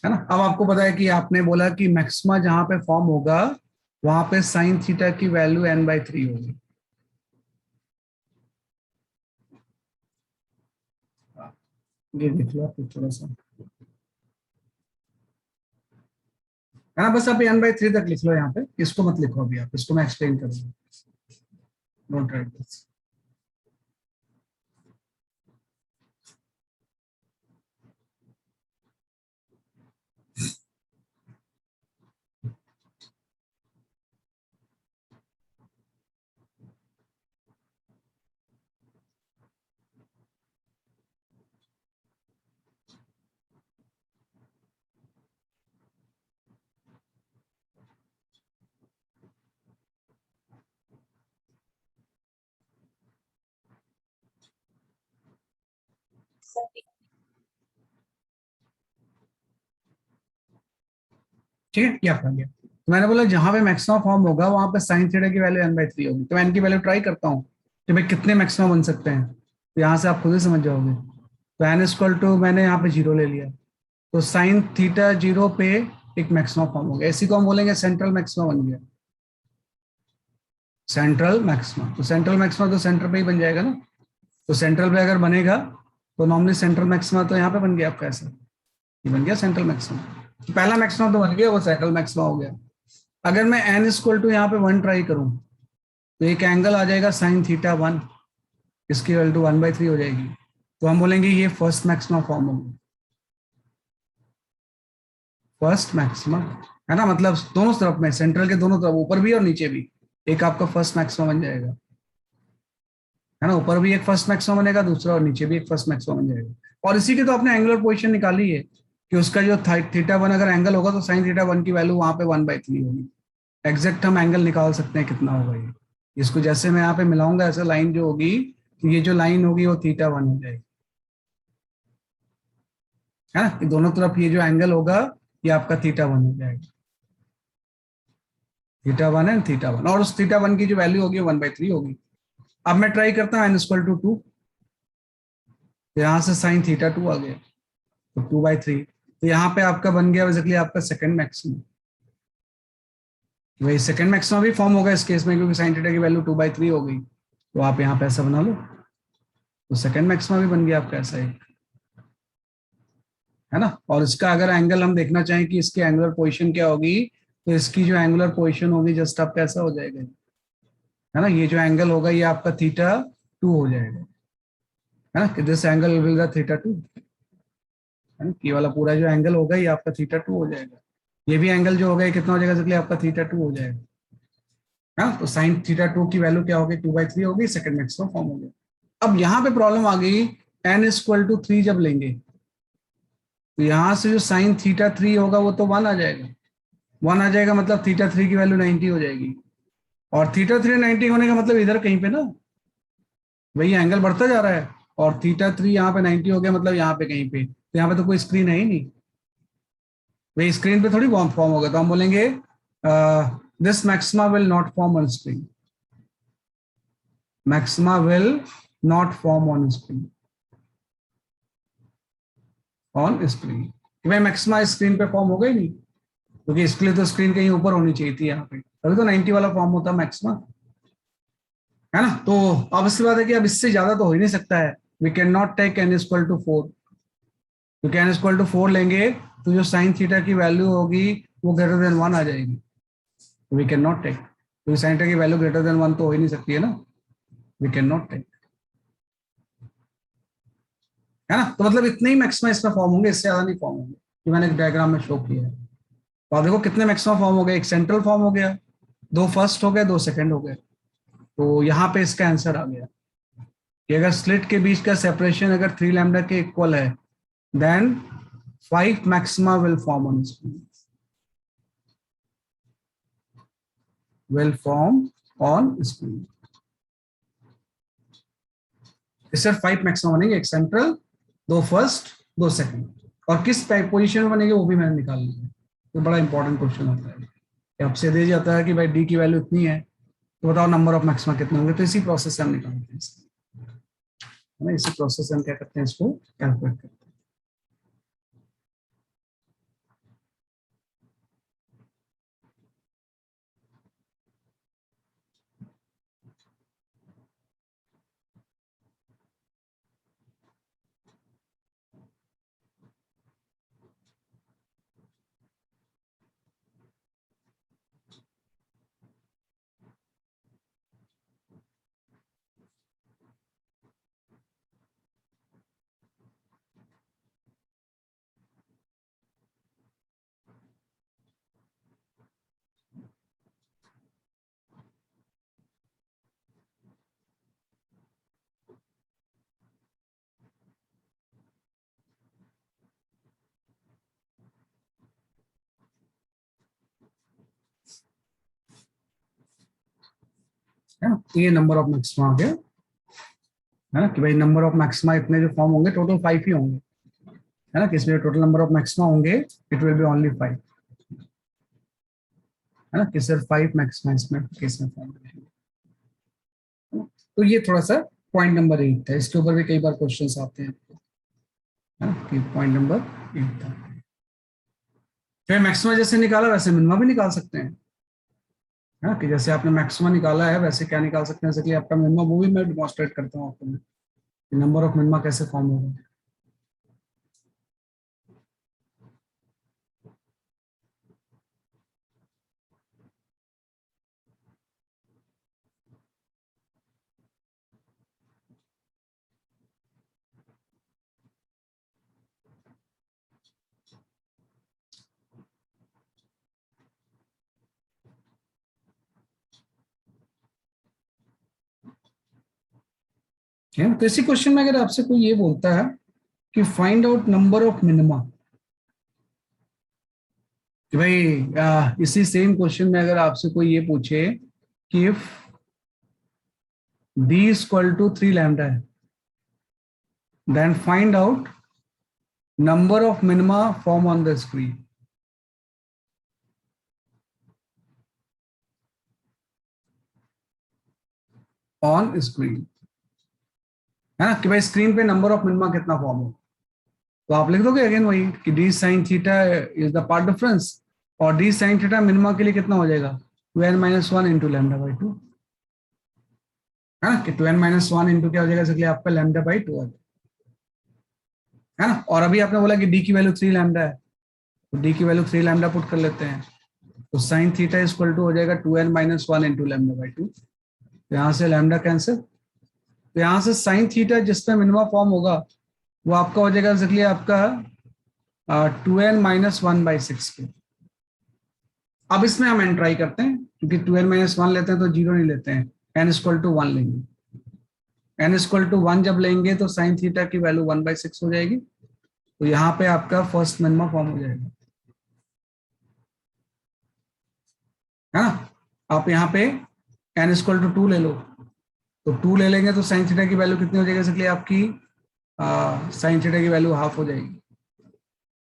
है ना। अब आपको पता है कि आपने बोला कि मैक्सिमा जहां पे फॉर्म होगा वहां पे साइन थीटा की वैल्यू n/3 होगी। ये देख लो आप थोड़ा सा, है ना। बस आप n/3 तक लिख लो यहाँ पे, इसको मत लिखो अभी, आप इसको मैं एक्सप्लेन करूंगा, डोंट राइट दिस। ठीक है, ये आपका गया। तो मैंने बोला जहां पे मैक्सिमम फॉर्म होगा वहां पे साइन थीटा की वैल्यू n/3 होगी, तो मैं n की वैल्यू ट्राई करता हूँ कि भाई कितने मैक्सिमम बन सकते हैं, तो यहाँ से आप खुद ही समझ जाओगे। तो n इक्वल टू मैंने यहाँ पे 0 ले लिया, तो साइन थीटा 0 पे एक मैक्सिमम फॉर्म हो गया, इसी को हम बोलेंगे सेंट्रल मैक्सिमम बन गया, सेंट्रल मैक्सिमम। तो सेंट्रल मैक्सिमम तो सेंटर पे ही बन जाएगा ना, तो सेंट्रल पे अगर बनेगा तो नॉर्मली सेंट्रल मैक्सिमम तो यहाँ पे बन गया आपका, ऐसा ये बन गया सेंट्रल मैक्सिमम। तो पहला मैक्सिमम तो बन गया, वो सेंट्रल मैक्सिमम हो गया। अगर मैं n इक्वल टू यहाँ पे 1 ट्राई करूँ, तो एक एंगल आ जाएगा साइन थीटा 1, इसकी वैल्यू 1/3 हो जाएगी, तो हम बोलेंगे ये फर्स्ट मैक्सिमम फॉर्म होगा, फर्स्ट मैक्सिमम, है ना। मतलब दोनों तरफ में, सेंट्रल के दोनों तरफ, ऊपर भी और नीचे भी, एक आपका फर्स्ट मैक्सिमम बन जाएगा, है ना। ऊपर भी एक फर्स्ट मैक्सिमम बनेगा दूसरा, और नीचे भी एक फर्स्ट मैक्सिमम बन जाएगा। और इसी की तो आपने एंगुलर पोजीशन निकाली है कि उसका जो थीटा 1 अगर एंगल होगा तो साइन थीटा 1 की वैल्यू वहां पे 1/3 होगी। एग्जैक्ट हम एंगल निकाल सकते हैं कितना होगा ये, इसको जैसे मैं यहाँ पे मिलाऊंगा ऐसे लाइन जो होगी, तो ये जो लाइन होगी वो थीटा 1 हो जाएगी, है ना। कि दोनों तरफ ये जो एंगल होगा ये आपका थीटा 1 हो जाएगा, थीटा 1 एंड थीटा 1, और उस थीटा 1 की जो वैल्यू होगी 1/3 होगी। अब मैं ट्राई करता हूँ n=2, तो यहाँ से साइन थीटा 2 आ गया, तो 2/3, तो यहाँ पे आपका बन गया बेसिकली आपका सेकंड मैक्सिमम। वही सेकंड मैक्सिमम भी फॉर्म होगा इस केस में, क्योंकि साइन थीटा की वैल्यू 2/3 हो गई, तो आप यहाँ पे ऐसा बना लो, तो सेकंड मैक्सिमम भी बन गया आपका ऐसा ही, है ना। और इसका अगर एंगल हम देखना चाहें कि इसकी एंगुलर पोजीशन क्या होगी, तो इसकी जो एंगुलर पोजीशन होगी जस्ट आपका ऐसा हो जाएगा, है ना। ये जो एंगल होगा ये आपका थीटा 2 हो जाएगा, है ना, कि this angle will be theta 2, है ना। ये वाला पूरा जो एंगल होगा ये आपका थीटा 2 हो जाएगा, ये भी एंगल जो होगा ये कितना हो जाएगा, इसलिए आपका थीटा 2 हो जाएगा, हाँ। तो साइन थीटा 2 की वैल्यू क्या होगी, 2/3 होगी, सेकंड मैक्सिमम फॉर्म हो गया। अब यहाँ पे प्रॉब्लम आ गई, n=3 जब लेंगे, तो यहाँ से जो साइन थीटा 3 होगा वो तो 1 आ जाएगा, 1 आ जाएगा, मतलब थीटा 3 की वैल्यू 90 हो जाएगी, और थीटा 3 90 होने का मतलब इधर कहीं पे ना, वही एंगल बढ़ता जा रहा है, और थीटा 3 यहाँ पे 90 हो गया, मतलब यहाँ पे कहीं पे, तो यहाँ पे तो कोई स्क्रीन है ही नहीं, वही स्क्रीन पे थोड़ी फॉर्म होगा, तो हम बोलेंगे this maxima will not form on screen, maxima will not form on screen, on screen, भाई मैक्सिमा स्क्रीन पे फॉर्म होगा ही नहीं, क्योंकि इसके लिए तो स्क्रीन कहीं ऊपर होनी चाहिए थी यहाँ पे, तभी तो 90 वाला फॉर्म होता मैक्सिमा, है ना। तो अब इसकी बात है कि अब इससे ज्यादा तो हो ही नहीं सकता है, we can not take n=4, क्योंकि n=4 लेंगे तो जो साइन थीटा की वैल्यू होगी वो ग्रेटर देन 1 आ जाएगी, वी कैन नॉट टेक, क्योंकि साइन थीटा की वैल्यू ग्रेटर देन 1 तो हो ही नहीं सकती है ना, वी कैन नॉट टेक, है ना। तो मतलब इतने ही मैक्सिमम इसमें फॉर्म होंगे, इससे ज्यादा नहीं फॉर्म होंगे, जो मैंने एक डायग्राम में शो किया है। तो आप देखो कितने मैक्सिमम फॉर्म हो गए, एक सेंट्रल फॉर्म हो गया, दो फर्स्ट हो गए, दो सेकंड हो गए, तो यहाँ पे इसका आंसर आ गया कि अगर स्लिट के बीच का सेपरेशन अगर 3 लैम्डा के इक्वल है, then 5 maxima will form on screen, will form on screen, सिर्फ 5 मैक्सिमा बनेंगे, एक सेंट्रल, दो फर्स्ट, दो सेकंड, और किस पोजीशन में बनेंगे वो भी मैंने निकाल लिया, तो बड़ा इंपॉर्टेंट क्वेश्चन होता है कि आपसे दे जाता है कि भाई डी की वैल्यू इतनी है, तो बताओ नंबर ऑफ मैक्सिमा कितने होंगे, तो इसी प्रोसेस से हम निकालते हैं, है ना, इसी प्रोसेस से हम क्या करते हैं, इसको कैलकुलेट करते हैं। है ना। तो ये नंबर ऑफ मैक्सिमा आ गया, है ना, कि भाई नंबर ऑफ मैक्सिमा इतने जो फॉर्म होंगे टोटल 5 ही होंगे, है ना, कि इसमें टोटल नंबर ऑफ मैक्सिमा होंगे इट विल बी ओनली 5, है ना, कि सिर्फ 5 मैक्सिमा इसमें केस में फॉर्म करेंगे। तो ये थोड़ा सा पॉइंट नंबर 8 था, इसके ऊपर भी कई बार क्वेश्चंस आते हैं, है ना, कि पॉइंट नंबर 8 था। फिर मैक्सिमा जैसे निकाला वैसे मिनिमा भी निकाल सकते हैं, है ना, कि जैसे आपने मैक्सिमा निकाला है वैसे क्या निकाल सकते हैं, जैसे कि आपका मिनिमा, वो भी मैं डिमॉन्स्ट्रेट करता हूँ आपको, नंबर ऑफ मिनिमा कैसे फॉर्म होगा। ठीक है, तो इसी क्वेश्चन में अगर आपसे कोई ये बोलता है कि find out number of minima, कि भाई इसी सेम क्वेश्चन में अगर आपसे कोई ये पूछे कि if d equal to 3 lambda है then find out number of minima form on the screen, on screen, है ना, कि भाई स्क्रीन पे नंबर ऑफ मिनिमा कितना फॉर्म हो। तो आप लिख दोगे अगेन वही कि d sine theta is the path difference, और डी साइन थीटा मिनिमा के लिए कितना हो जाएगा 2n-1 इंटू लैम्डा बाई 2, है ना, कि 2n-1 इंटू क्या हो जाएगा, इसलिए आपका लैम्डा बाई 2 है ना। और अभी आपने बोला कि डी की वैल्यू 3 लैम्डा है, तो डी की वैल्यू 3 लैम्डा पुट कर लेते हैं, तो साइन थीटा इक्वल टू हो जाएगा 2n-1 इंटू लैम्डा बाई 2, तो यहाँ से लैम्डा कैंसिल, तो यहाँ से साइन थीटा जिसमें मिनिमा फॉर्म होगा वो आपका हो जाएगा इसलिए आपका 2n-1/6 पे। अब इसमें हम एन ट्राई करते हैं, क्योंकि 2n-1 लेते हैं तो 0 नहीं लेते हैं, n=1 लेंगे, n=1 जब लेंगे तो साइन थीटा की वैल्यू 1/6 हो जाएगी, तो यहाँ पे आपका फर्स्ट मिनिमा फॉर्म हो जाएगा, है ना। आप यहाँ पे n=2 ले लो, तो 2 ले लेंगे तो साइन थीटा की वैल्यू कितनी हो जाएगी, इसलिए आपकी साइन थीटा की वैल्यू हाफ हो जाएगी,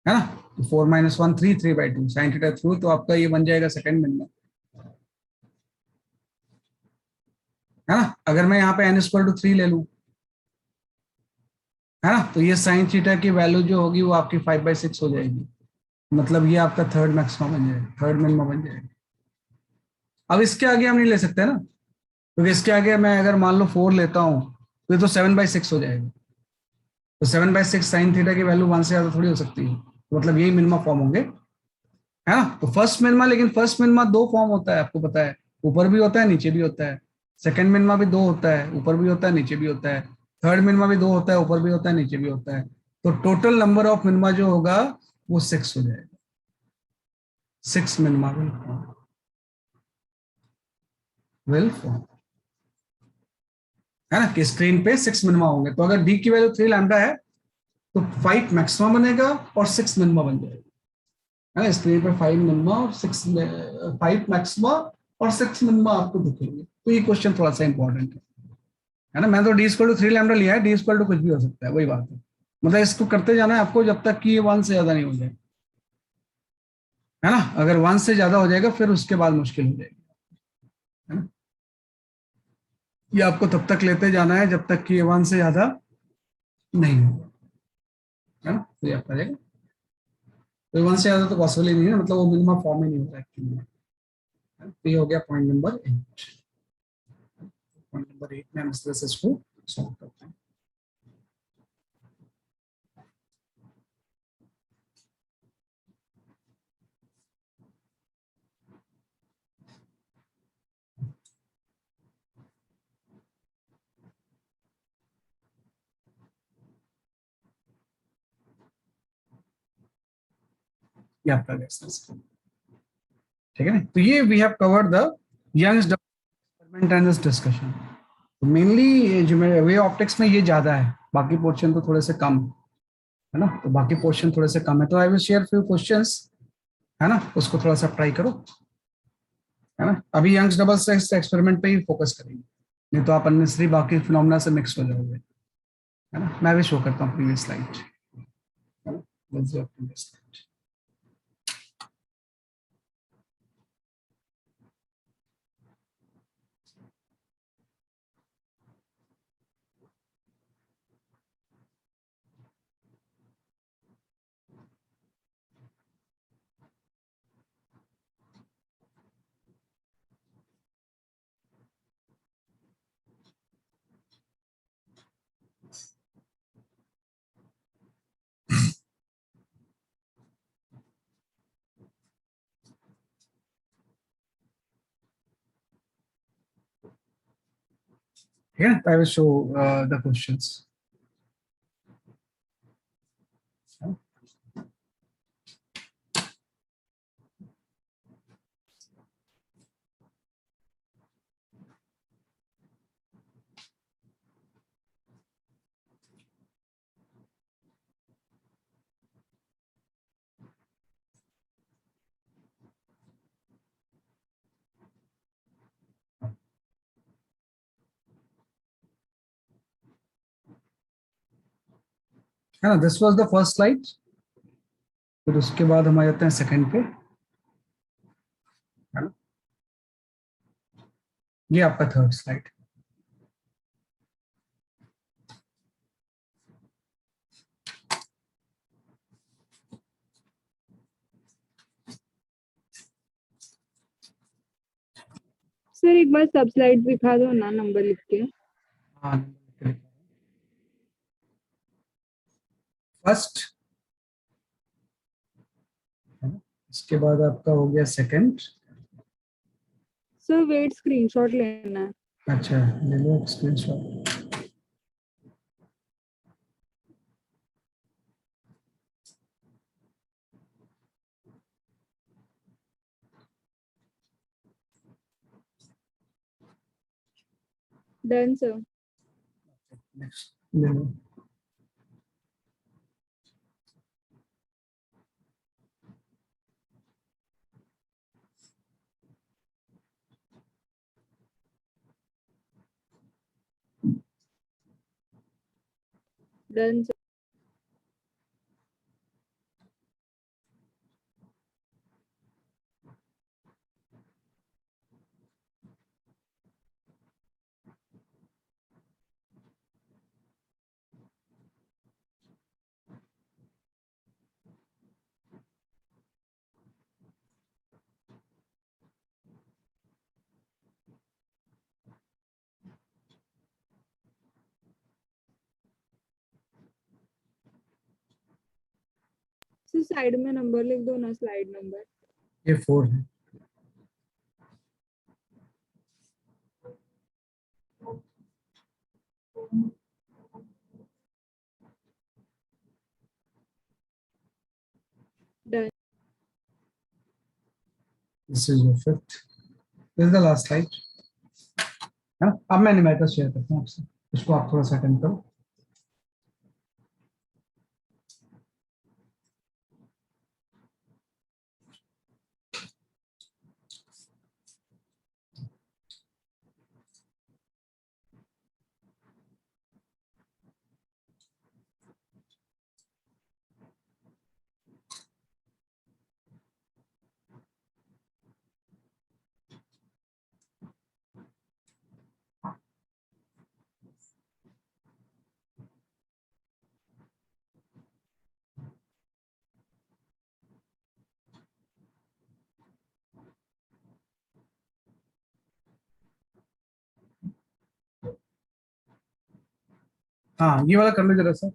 है ना। तो 4-1 3/2 साइन थीटा थ्रू, तो आपका ये बन जाएगा सेकंड मिनिमा, है ना। अगर मैं यहाँ पे n=3 ले लूं, है ना, तो ये साइन थीटा की वैल्यू जो होगी वो आपकी 5/6 हो जाएगी, मतलब ये आपका थर्ड मैक्सिमा बन जाएगा, थर्ड मिनिमा बन जाएगा। अब इसके आगे हम नहीं ले सकते ना, क्योंकि इसके आगे मैं अगर मान लो 4 लेता हूँ तो ये तो 7/6 हो जाएगा, तो 7/6 साइन थीटा की वैल्यू 1 से ज्यादा थोड़ी हो सकती है, तो मतलब यही मिनिमा फॉर्म होंगे, है ना। तो फर्स्ट मिनिमा, लेकिन फर्स्ट मिनिमा 2 फॉर्म होता है, आपको पता है, ऊपर भी होता है नीचे भी होता है। सेकंड मिनिमा भी 2 होता है, ऊपर भी होता है नीचे भी होता है। थर्ड मिनिमा भी 2 होता है, ऊपर भी होता है नीचे भी होता है। तो टोटल नंबर ऑफ मिनिमा जो होगा वो 6 हो जाएगा, 6 मिनिमा विल फॉर्म, है ना, कि स्क्रीन पे 6 मिनिमा होंगे। तो अगर डी की वैल्यू 3 लैम्डा है तो 5 मैक्सिमा बनेगा और 6 मिनिमा बन जाएगा, है ना। स्क्रीन पे 5 मिनिमा और 5 मैक्सिमा और 6 मिनिमा आपको दिखेंगे। तो ये क्वेश्चन थोड़ा सा इंपॉर्टेंट है ना। मैंने तो d=3 लैम्डा लिया है, d= कुछ भी हो सकता है, वही बात है, मतलब इसको करते जाना है आपको जब तक कि ये 1 से ज्यादा नहीं हो जाए, है ना। अगर 1 से ज्यादा हो जाएगा फिर उसके बाद मुश्किल हो जाएगी, है ना। ये आपको तब तक लेते जाना है जब तक कि ये 1 से ज्यादा नहीं हो, है ना। तो ये आपका जाएगा, तो 1 से ज्यादा तो पॉसिबल ही नहीं है, मतलब वो मिनिमम फॉर्म ही नहीं होता एक्चुअली। तो ये हो गया पॉइंट नंबर 8। पॉइंट नंबर 8 में हम इस तरह से इसको सॉल्व करते हैं। ये आपका एक्सरसाइज, ठीक है ना। तो ये we have covered the Young's development and this discussion. तो मेनली जो वे ऑप्टिक्स में ये ज्यादा है, बाकी पोर्शन तो थोड़े से कम, है ना। तो बाकी पोर्शन थोड़े से कम है, तो I will share few questions, है ना, उसको थोड़ा सा ट्राई करो। है ना। अभी यंग्स डबल स्लिट एक्सपेरिमेंट पे ही फोकस करेंगे, नहीं तो आप अननेसेसरी बाकी फिनोमेना से मिक्स हो जाओगे, है ना। मैं भी शो करता हूँ प्रीवियस स्लाइड, है ना। Let's go to previous slide. Yeah, I will show the questions. है ना, this was the first slide. फिर उसके बाद हम आ जाते हैं सेकंड पे, है ना। ये आपका थर्ड स्लाइड। सर एक बार सब स्लाइड दिखा दो ना, नंबर लिख के। हाँ, फर्स्ट, इसके बाद आपका हो गया सेकंड। सर वेट, स्क्रीनशॉट लेना है। अच्छा, ले लो स्क्रीनशॉट। Done sir. नेक्स्ट ले लो। Done sir. सर साइड में नंबर लिख दो ना, स्लाइड नंबर। ये 4 है। Done. This is your fifth, this is the last slide, है ना। अब मैं एनिमेटर शेयर करता हूँ आपसे, इसको आप थोड़ा सा अटेंड करो। हाँ, ये वाला कर लो जरा सा।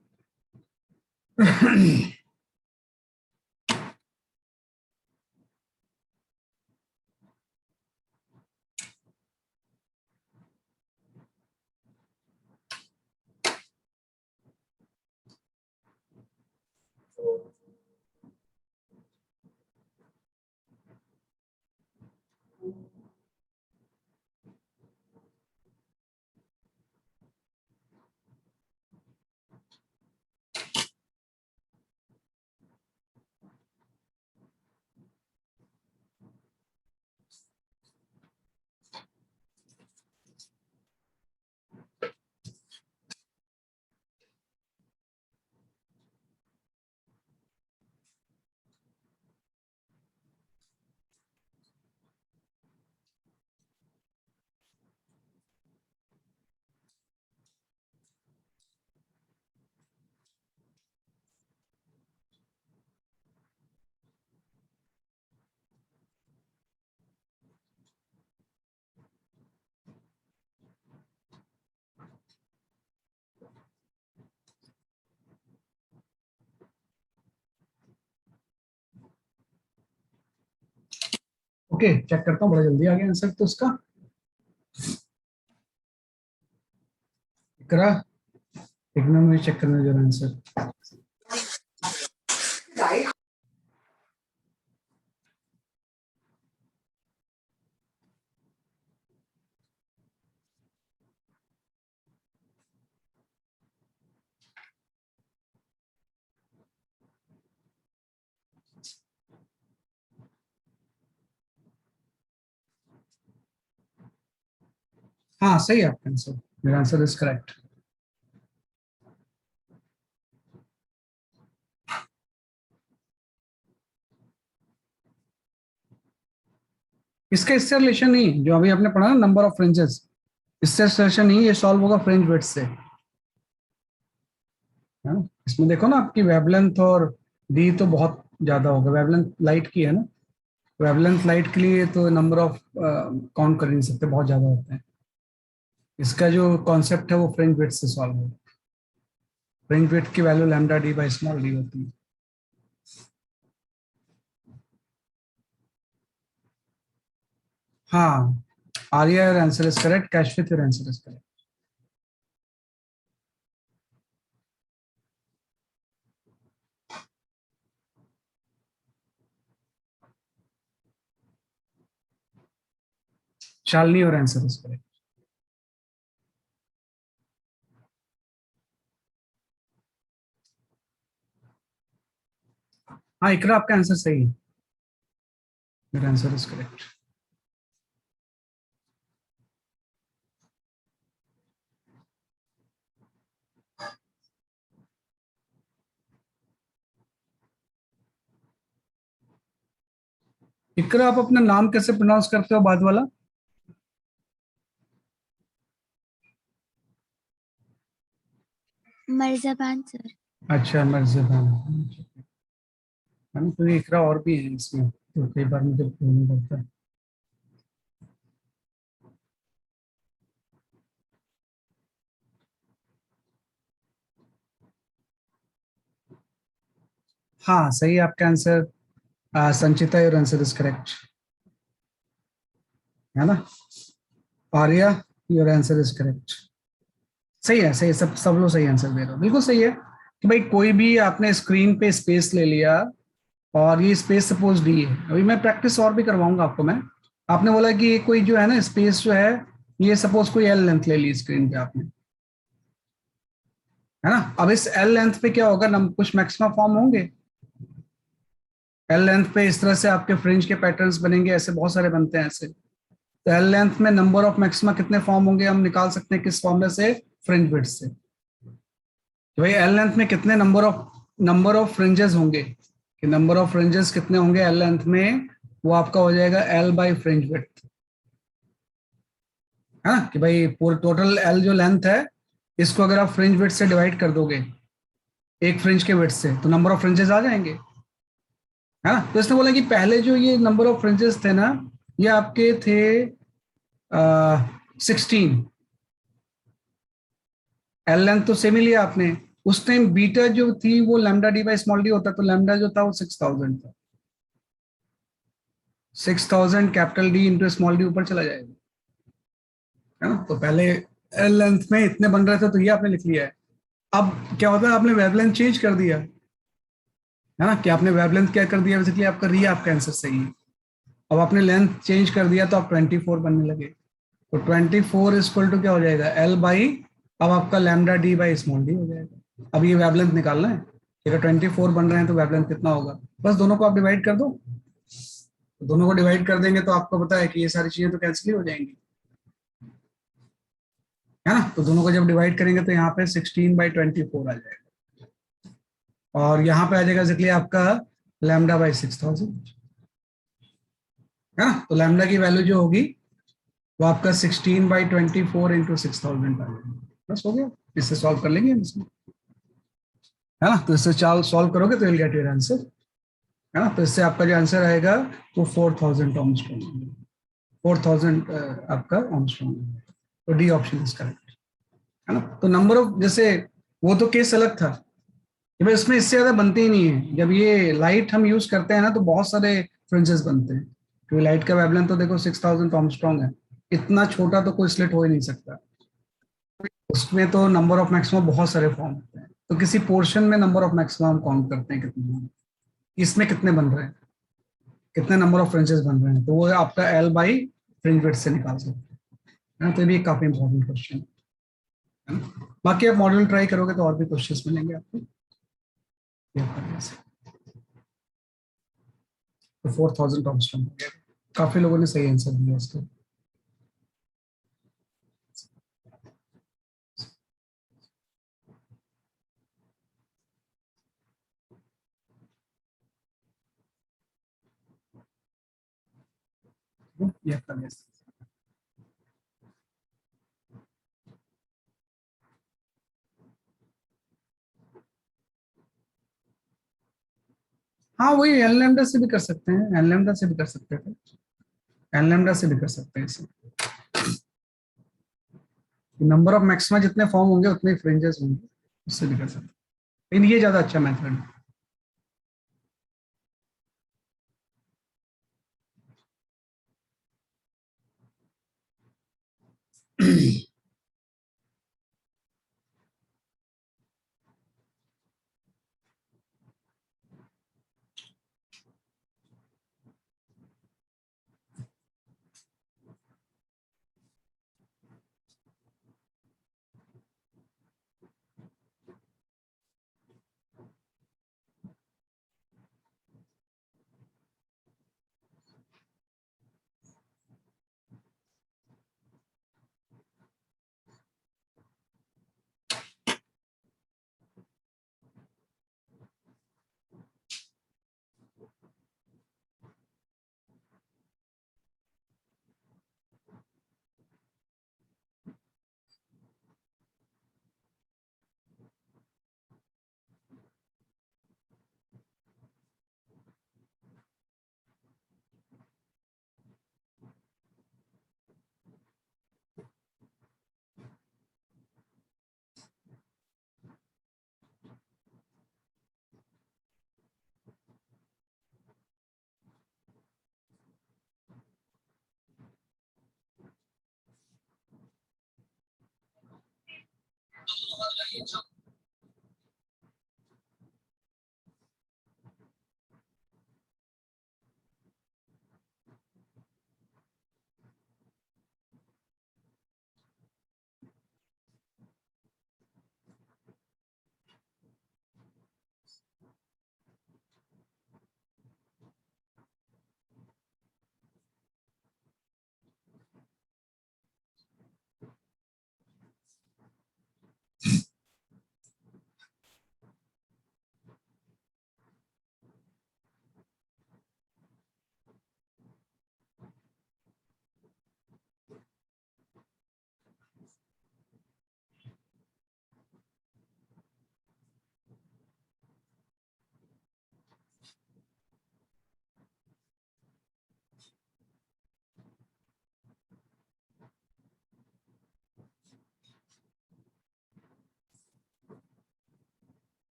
ओके चेक करता हूँ, बड़ा जल्दी आ गया आंसर तो उसका। इकरा एक मिनट मुझे चेक करने जरा आंसर। हाँ सही है आपका आंसर, मेरा आंसर इज करेक्ट। इसका इससे रिलेशन नहीं, जो अभी आपने पढ़ा ना नंबर ऑफ फ्रिंजेस, इससे रिलेशन नहीं, ये सॉल्व होगा फ्रिंज विड्थ से, है ना। इसमें देखो ना आपकी वेवलेंथ और डी तो बहुत ज्यादा होगा, वेवलेंथ लाइट की है ना, वेवलेंथ लाइट के लिए तो नंबर ऑफ काउंट कर नहीं सकते, बहुत ज्यादा होते हैं। इसका जो कॉन्सेप्ट है वो फ्रिंज विड्थ से सॉल्व होगा। फ्रिंज विड्थ की value lambda D by small d होती है। हाँ Arya your answer is correct, Kashvith your answer is correct. Shalini your answer is correct. हाँ इकरा आपका आंसर सही है, मेरा आंसर इज करेक्ट। इकरा आप अपना नाम कैसे प्रोनाउंस करते हो बाद वाला? मर्ज़बान सर। अच्छा मर्ज़बान, है ना, तो ये इकरा और भी है इसमें, तो कई बार मुझे बोलना पड़ता है। हाँ सही है आपका answer, Sanchita your answer is correct, है ना। Arya your answer is correct. सही है, सही है, सब सब लोग सही आंसर दे रहे हो, बिल्कुल सही है। कि भाई कोई भी आपने स्क्रीन पे स्पेस ले लिया और ये स्पेस सपोज डी है, अभी मैं प्रैक्टिस और भी करवाऊंगा आपको मैं। आपने बोला कि ये कोई जो है ना स्पेस जो है, ये सपोज कोई एल लेंथ ले ली स्क्रीन पे आपने, है ना। अब इस एल लेंथ पे क्या होगा, कुछ मैक्सिमम फॉर्म होंगे। एल लेंथ पे इस तरह से आपके फ्रिंज के पैटर्न्स बनेंगे, ऐसे बहुत सारे बनते हैं ऐसे। तो एल लेंथ में नंबर ऑफ मैक्सिमा कितने फॉर्म होंगे हम निकाल सकते हैं, किस फॉर्मूले से, फ्रिंज विड्थ से। तो भाई एल लेंथ में कितने नंबर ऑफ फ्रिंजेस होंगे, कि नंबर ऑफ फ्रिंजेस कितने होंगे एल लेंथ में, वो आपका हो जाएगा एल बाई फ्रिंज विड्थ, है ना। कि भाई पूरे टोटल एल जो लेंथ है, इसको अगर आप फ्रिंज विड्थ से डिवाइड कर दोगे एक फ्रिंज के विड्थ से, तो नंबर ऑफ फ्रिंजेस आ जाएंगे, है ना। तो इसने बोला कि पहले जो ये नंबर ऑफ फ्रिंजेस थे ना, ये आपके थे 16, एल लेंथ तो सेम ही लिया आपने। उस टाइम बीटा जो थी वो lambda D by small d होता, तो लैम्डा जो था वो 6000 था। 6000 capital D into small D ऊपर चला जाएगा, है ना। तो पहले एल लेंथ में इतने बन रहे थे, तो ये आपने लिख लिया है। अब क्या होता है, आपने वेवलेंथ चेंज कर दिया, है ना, कि आपने वेवलेंथ क्या कर दिया, बेसिकली आपका आपका आंसर सही है। अब आपने लेंथ चेंज कर दिया तो आप 24 बनने लगे, तो 24 इक्वल टू क्या हो जाएगा, एल बाई, अब आपका lambda D by small d हो जाएगा। अब ये वेवलेंथ निकालना है, अगर 24 बन रहे हैं तो वेवलेंथ कितना होगा, बस दोनों को आप डिवाइड कर दो। दोनों को डिवाइड कर देंगे तो आपको पता है कि ये सारी चीजें तो कैंसिल हो जाएंगी, है ना। तो दोनों को जब डिवाइड करेंगे तो यहाँ पे 16/24 आ जाएगा, और यहाँ पे आ जाएगा बेसिकली आपका लैम्डा बाई 6000, है ना। तो लैम्डा की वैल्यू जो होगी वो आपका 16/24 इंटू 6000 आ जाएगा, बस हो गया। इससे सॉल्व कर लेंगे इसमें, है ना। तो इससे सॉल्व करोगे तो विल गेट योर आंसर, है ना। तो इससे आपका जो आंसर आएगा वो 4000 आर्मस्ट्रांग, 4000 आपका आर्मस्ट्रांग, तो डी ऑप्शन इज करेक्ट, है ना। तो नंबर ऑफ, जैसे वो तो केस अलग था कि भाई इसमें इससे ज्यादा बनते ही नहीं है, जब ये लाइट हम यूज करते हैं ना तो बहुत सारे फ्रिंजेस बनते हैं, क्योंकि लाइट का वेवलेंथ तो देखो 6000 आर्मस्ट्रांग है, इतना छोटा तो कोई स्लिट हो ही नहीं सकता। उसमें तो नंबर ऑफ मैक्सिमम बहुत सारे फॉर्म होते हैं, तो किसी पोर्शन में नंबर ऑफ मैक्सिमम काउंट करते हैं कितने हैं। इसमें कितने बन रहे हैं, कितने नंबर ऑफ फ्रिंजेस बन रहे हैं, तो वो आपका एल बाई फ्रिंज विड्थ से निकाल सकते हैं। तो ये भी काफी इंपॉर्टेंट क्वेश्चन है ना। बाकी आप मॉड्यूल ट्राई करोगे तो और भी क्वेश्चंस मिलेंगे आपको ये करने से। तो 4000 आर्मस्ट्रांग हो गया। काफी लोगों ने सही आंसर दिया इसका। ये कर लिया। हाँ वही एन लैम्डा से भी कर सकते हैं, एन लैम्डा से भी कर सकते थे, एन लैम्डा से भी कर सकते हैं इसे। नंबर ऑफ मैक्सिमा जितने फॉर्म होंगे उतने फ्रिंजेस होंगे, उससे भी कर सकते हैं, लेकिन ये ज्यादा अच्छा मेथड है।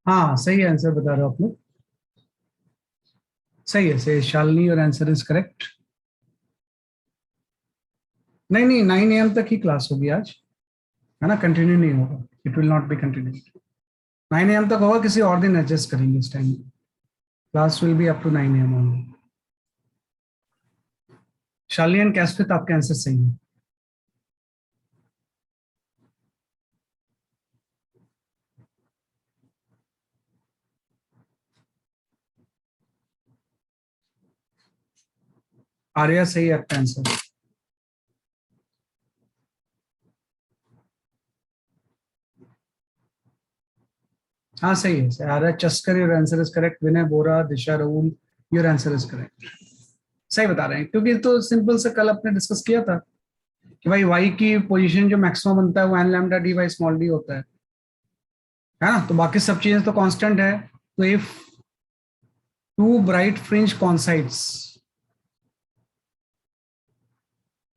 हाँ सही आंसर बता रहे हो आप लोग, सही है शालिनी, और आंसर इज करेक्ट। नहीं नहीं 9 AM तक ही क्लास होगी आज, है ना, कंटिन्यू नहीं होगा, it will not be continue. 9 AM तक होगा, किसी और दिन एडजस्ट करेंगे इस time. Class will be up to 9 AM only. Shalini and Kaspit आपके आंसर सही है। आर्या सही है आपका आंसर। हाँ सही है, Arya Chaskar, your answer is correct. Vinay Bora, Disha Rahul, your answer is correct. सही बता रहे हैं, क्योंकि तो सिंपल से कल आपने डिस्कस किया था कि भाई वाई की पोजीशन जो मैक्सिमम बनता है वो N lambda d y small d होता है ना, तो बाकी सब चीजें तो कांस्टेंट है। तो इफ टू ब्राइट फ्रिंज कॉन्साइड्स,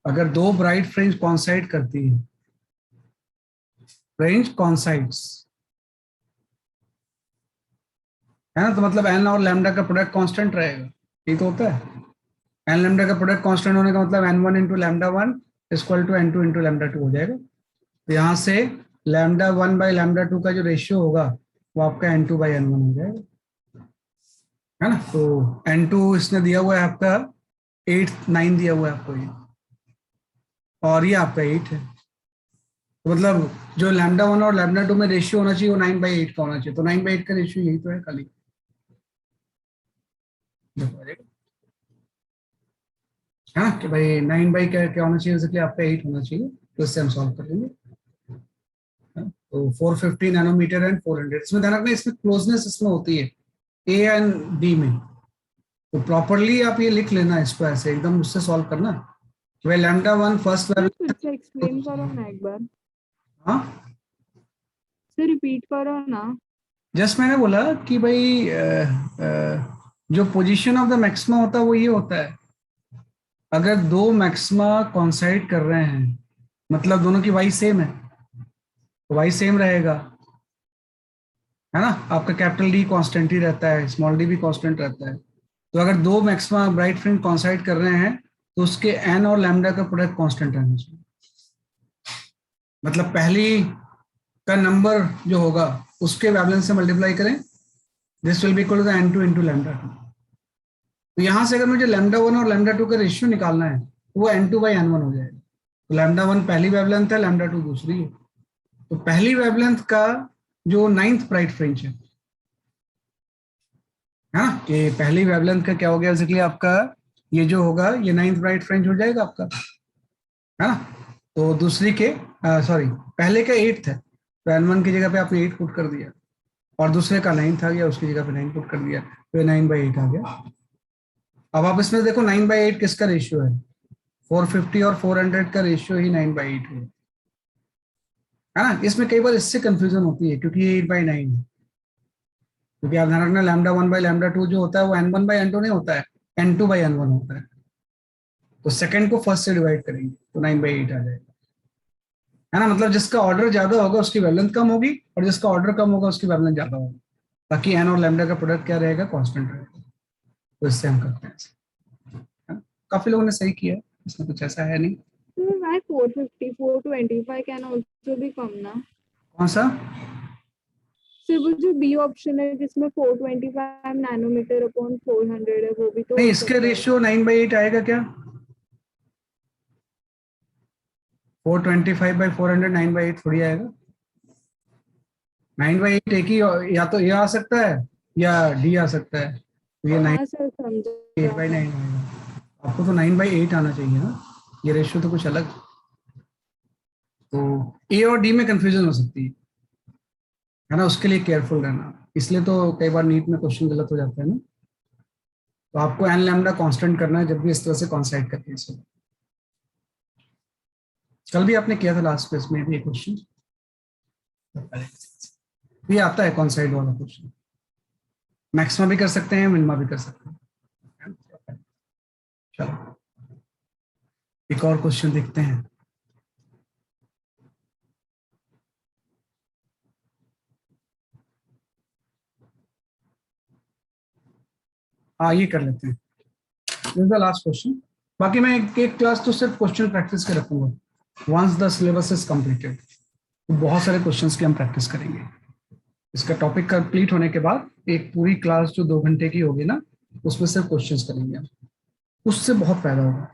अगर दो ब्राइट फ्रिंज कॉन्साइड करती है, रेंज कॉन्साइड्स, है ना। तो मतलब एन और लैम्डा का प्रोडक्ट कांस्टेंट रहेगा, ये तो होता है। एन लैम्डा का प्रोडक्ट कांस्टेंट होने का मतलब n one into lambda one equal to n two into lambda two हो जाएगा। तो यहाँ से lambda one by lambda two का जो रेशियो होगा वो आपका n two by n one हो जाएगा, है ना। तो एन टू इसने दिया हुआ है आपका 8 9 दिया हुआ है आपको ये, और ये आपका 8 है। तो मतलब जो लैम्डा वन और लैम्डा टू में रेशियो होना चाहिए वो 9/8 का होना चाहिए। तो 9/8 का रेशियो यही तो है खाली। हाँ कि भाई 9 बाई क्या क्या होना चाहिए, बेसिकली आपका 8 होना चाहिए। तो इससे हम सॉल्व कर लेंगे। हाँ, तो 450 नैनोमीटर एंड 400, इसमें ध्यान रखना इसमें क्लोजनेस इसमें होती है ए एंड डी में। तो प्रॉपरली आप ये लिख लेना इसको ऐसे एकदम उससे सॉल्व करना। भाई lambda one first sir level. फिर से एक्सप्लेन करो ना एक बार, हाँ सर रिपीट करो ना। जस्ट मैंने बोला कि भाई जो पोजीशन ऑफ द मैक्सिमा होता है वो ये होता है, अगर दो मैक्सिमा कॉन्साइड कर रहे हैं मतलब दोनों की वाई सेम है तो वाई सेम रहेगा, है ना। आपका कैपिटल डी कांस्टेंट ही रहता है, स्मॉल डी भी कांस्टेंट रहता है। तो अगर दो मैक्सिमा ब्राइट फ्रिंज कॉन्साइड कर रहे हैं तो उसके एन और लैम्डा का प्रोडक्ट कांस्टेंट रहना चाहिए। मतलब पहली का नंबर जो होगा उसके वैवलेंस से मल्टीप्लाई करें, this will be equal to the n two into lambda two. तो यहां से अगर मुझे लैम्डा वन और लैम्डा टू का रेशियो निकालना है तो वो n two by n one हो जाएगा। तो लैम्डा वन पहली वेवलेंथ है, लैम्डा टू दूसरी है। तो पहली वेवलेंथ का जो नाइन्थ ब्राइट फ्रिंज है, हाँ कि पहली वेवलेंथ का क्या हो गया बेसिकली आपका, ये जो होगा ये नाइन्थ ब्राइट फ्रिंज हो जाएगा आपका, है ना। तो दूसरी के सॉरी पहले का एट्थ है तो एन वन की जगह पे आपने 8 पुट कर दिया, और दूसरे का 9th आ गया उसकी जगह पे 9 पुट कर दिया, तो ये 9/8 आ गया। अब आप इसमें देखो 9/8 किसका रेशियो है, 450 और 400 का रेशियो ही 9/8 है ना। इसमें कई बार इससे कंफ्यूजन होती है क्योंकि ये 8/9 है। क्योंकि आप ध्यान रखना lambda one by lambda two जो होता है वो n one by n two नहीं होता है, n two by n one होता है। तो सेकंड को फर्स्ट से डिवाइड करेंगे तो 9/8 आ जाएगा, है ना। मतलब जिसका ऑर्डर ज्यादा होगा उसकी वैलेंथ कम होगी और जिसका ऑर्डर कम होगा उसकी वैलेंथ ज्यादा होगी। बाकी एन और लैम्डा का प्रोडक्ट क्या रहेगा, कांस्टेंट रहेगा। तो इससे हम करते हैं है ना? काफी लोगों ने सही किया, इसमें कुछ ऐसा है नहीं। Sir why 450 425 can also be कम ना। कौन सा? सर वो जो बी ऑप्शन है जिसमें 425 नैनोमीटर अपॉन 400 है वो भी तो नहीं हो इसके सकता है। रेशियो 9/8 आएगा क्या, 425/400 9/8 थोड़ी आएगा। 9/8 एक ही, या तो ये आ सकता है या डी आ सकता है। तो ये नाइन हाँ सर एट समझा। बाई नाइन आएगा, आपको तो 9/8 आना चाहिए ना, ये रेशियो तो कुछ अलग। तो ए और डी में कंफ्यूजन हो सकती है ना, उसके लिए केयरफुल रहना। इसलिए तो कई बार नीट में क्वेश्चन गलत हो जाता है ना। तो आपको एन लैम्डा कांस्टेंट करना है जब भी इस तरह से कॉन्साइड करते हैं इसे। कल भी आपने किया था लास्ट क्लास में भी क्वेश्चन, ये आता है कॉन्साइड वाला क्वेश्चन। मैक्सिमा भी कर सकते हैं, मिनिमा भी कर सकते हैं। चलो एक और क्वेश्चन देखते हैं। हाँ ये कर लेते हैं, दिस द लास्ट क्वेश्चन। बाकी मैं एक क्लास तो सिर्फ क्वेश्चन प्रैक्टिस के रखूंगा। Once the syllabus is completed तो बहुत सारे क्वेश्चंस की हम प्रैक्टिस करेंगे। इसका टॉपिक कंप्लीट होने के बाद एक पूरी क्लास जो 2 घंटे की होगी ना उसमें सिर्फ क्वेश्चंस करेंगे हम, उससे बहुत फायदा होगा।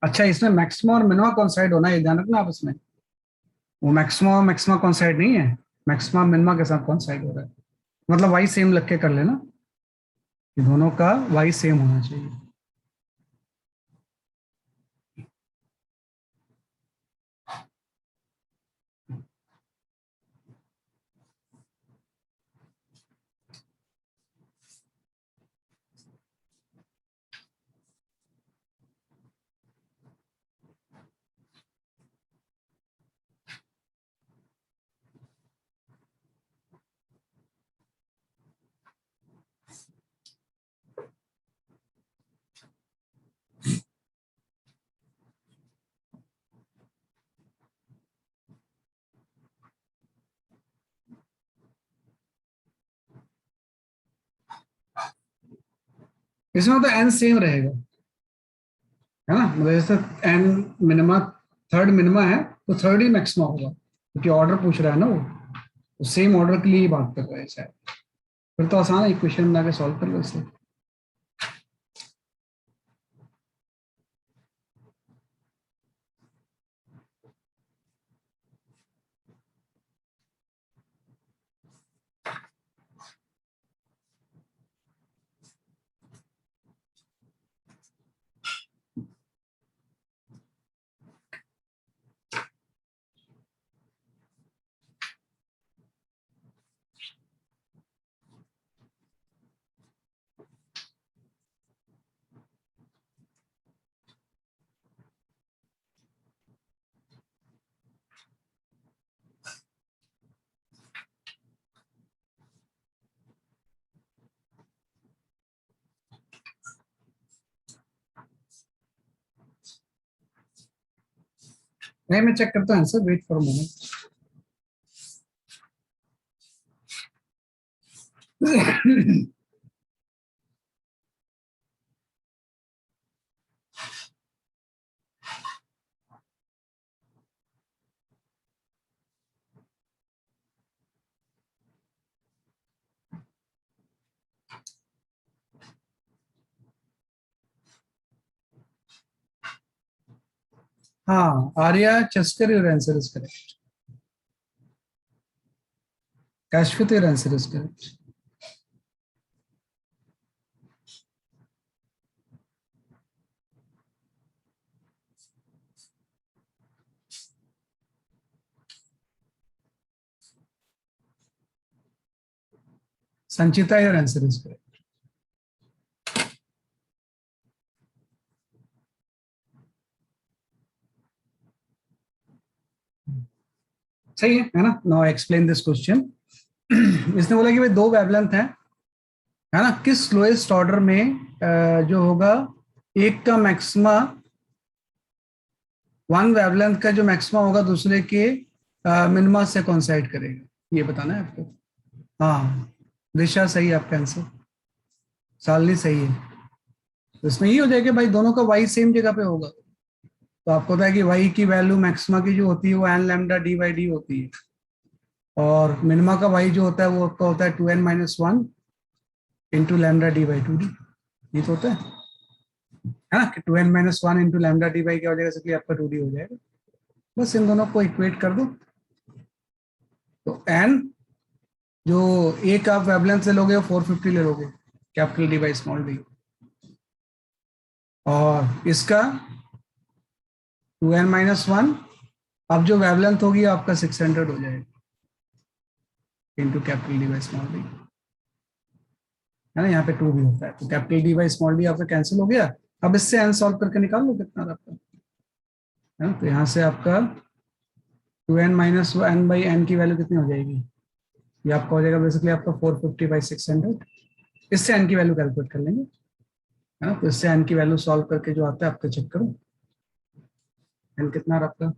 अच्छा, इसमें मैक्सिमा और मिनिमा कॉन्साइड होना है, ध्यान रखना आप इसमें। वो मैक्सिमा मैक्सिमा कॉन्साइड नहीं है, मैक्सिमा मिनिमा के साथ कॉन्साइड हो रहा है, मतलब वाई सेम लग के कर लेना, ये दोनों का वाई सेम होना चाहिए। इसमें तो एन सेम रहेगा, है ना, मतलब जैसे एन मिनिमा, थर्ड मिनिमा है तो थर्ड ही मैक्सिमा होगा, क्योंकि ऑर्डर पूछ रहा है ना वो, तो सेम ऑर्डर के लिए ही बात कर रहा है शायद। फिर तो आसान है, इक्वेशन बना के सॉल्व कर लो इसे। नहीं, मैं चेक करता हूँ आंसर, वेट फॉर मोमेंट। हाँ, Arya Chaskar, your answer is correct. Kashfit, your answer is correct. Sanchita, your answer is correct. सही है ना। Now explain this question. इसने बोला कि भाई दो वेवलेंथ है ना, किस लोएस्ट ऑर्डर में जो होगा एक का मैक्सिमा, वन वेवलेंथ का जो मैक्सिमा होगा दूसरे के मिनिमा से कोइंसाइड करेगा, ये बताना है आपको। हाँ, दिशा सही है आपका आंसर, सालनी सही है। तो इसमें ये हो जाएगा भाई दोनों का वाई सेम जगह पे होगा, तो आपको पता है कि वाई की वैल्यू मैक्सिमा की जो होती है वो N lambda D by D होती है, और मिनिमा का वाई जो होता है वो आपका होता है 2n-1 into lambda D by 2d, ये तो होता है ना, कि 2n-1 into lambda D by क्या हो जाएगा, इसलिए आपका 2d हो जाएगा। बस इन दोनों को इक्वेट कर दो, तो n जो एक आप वेवलेंथ से लोगे वो 450 ले लोगे, capital D by small D, और इसका 2n-1, अब जो वेवलेंथ होगी आपका 600 हो जाएगा into capital D by small d, है ना, यहाँ पे 2 भी होता है, तो capital D by small D आपका कैंसिल हो गया। अब इससे एन सॉल्व करके निकाल लो कितना आपका, है ना, तो यहाँ से आपका 2n-1 बाई एन की वैल्यू कितनी हो जाएगी, ये आपका हो जाएगा बेसिकली आपका 450/600। इससे एन की वैल्यू कैलकुलेट कर लेंगे, है ना, तो इससे एन की वैल्यू सॉल्व करके जो आता है आपका चेक करो, एन कितना है आपका,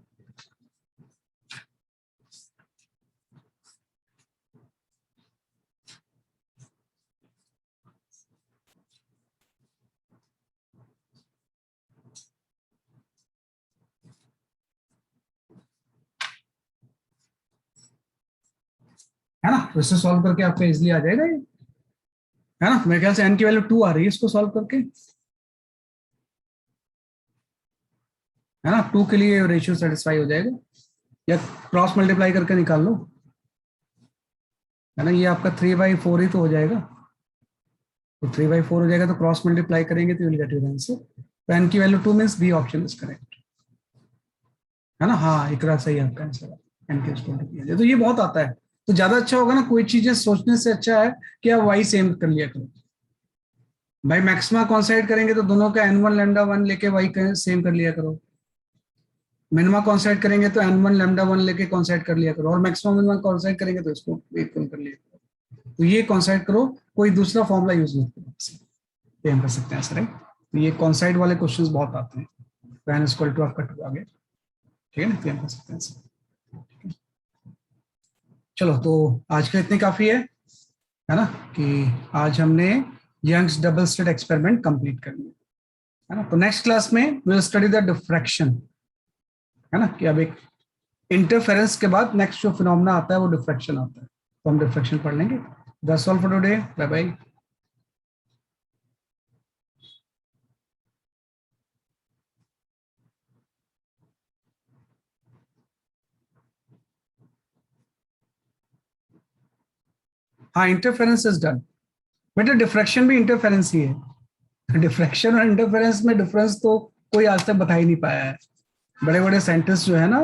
है ना, तो इससे सॉल्व करके आपका इजिली आ जाएगा ये, है ना। मेरे ख्याल से एन की वैल्यू 2 आ रही है इसको सॉल्व करके, है ना, 2 के लिए रेशियो सेटिस्फाई हो जाएगा, या क्रॉस मल्टीप्लाई करके निकाल लो, है ना, ये आपका 3/4 ही तो हो जाएगा, तो 3/4 हो जाएगा, तो क्रॉस मल्टीप्लाई करेंगे तो विल गेट योर आंसर। तो n की value 2 means B option is correct, है ना। हाँ, इकरा सही आपका आंसर है, n के स्क्वायर। तो ये बहुत आता है, तो ज्यादा अच्छा होगा ना, कोई चीजें सोचने से अच्छा है कि आप y सेम कर लिया करो भाई। मैक्सिमा कॉन्साइड करेंगे तो दोनों का n1 लैम्डा 1 लेके y सेम कर लिया करो, मिनिमा कॉन्साइड करेंगे तो n1 लैम्डा 1 लेके कॉन्साइड कर लिया करो, और मैक्सिमम मिनिमा कॉन्साइड करेंगे तो इसको इक्वल कर लिया करो। तो ये कॉन्साइड करो, कोई दूसरा फॉर्मूला यूज मत करो, ये हम कर सकते हैं सर। तो ये कॉन्साइड वाले क्वेश्चंस बहुत आते हैं, तो n इक्वल टू आपका 2 आ गया, ठीक है ना, तो हम कर सकते हैं सर। चलो, तो आज के इतने काफी है ना, कि आज हमने Young's double slit experiment complete कर लिया, है ना। तो नेक्स्ट क्लास में we will study the diffraction, है ना, कि अब एक इंटरफेरेंस के बाद नेक्स्ट जो फिनोमेना आता है वो डिफ्रैक्शन आता है, तो हम डिफ्रैक्शन पढ़ लेंगे। That's all for today, bye bye. हाँ, इंटरफेरेंस इज डन, बेटा डिफ्रैक्शन भी इंटरफेरेंस ही है। डिफ्रैक्शन और इंटरफेरेंस में डिफरेंस तो कोई आज तक बता ही नहीं पाया है। बड़े बड़े साइंटिस्ट जो है ना,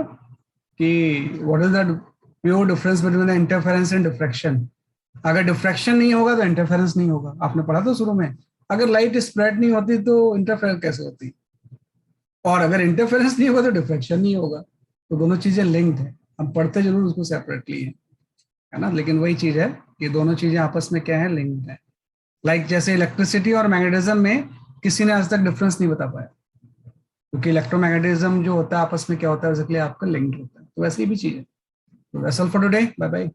कि what is the pure difference between interference and diffraction. अगर डिफ्रैक्शन नहीं होगा तो इंटरफेरेंस नहीं होगा, आपने पढ़ा था शुरू में। अगर लाइट स्प्रेड नहीं होती तो इंटरफेरेंस कैसे होती, और अगर इंटरफेरेंस नहीं होगा तो डिफ्रैक्शन नहीं होगा। तो दोनों चीजें लिंक्ड है, हम पढ़ते जरूर उसको सेपरेटली है ना, लेकिन वही चीज है, ये दोनों चीजें आपस में क्या है, लिंक्ड है। लाइक जैसे इलेक्ट्रिसिटी और मैग्नेटिज्म में किसी ने आज तक डिफरेंस नहीं बता पाया, क्योंकि इलेक्ट्रोमैग्नेटिज्म जो होता है आपस में क्या होता है, बेसिकली आपका लिंक्ड होता है। तो वैसी भी चीज है। तो that's all for today, bye bye.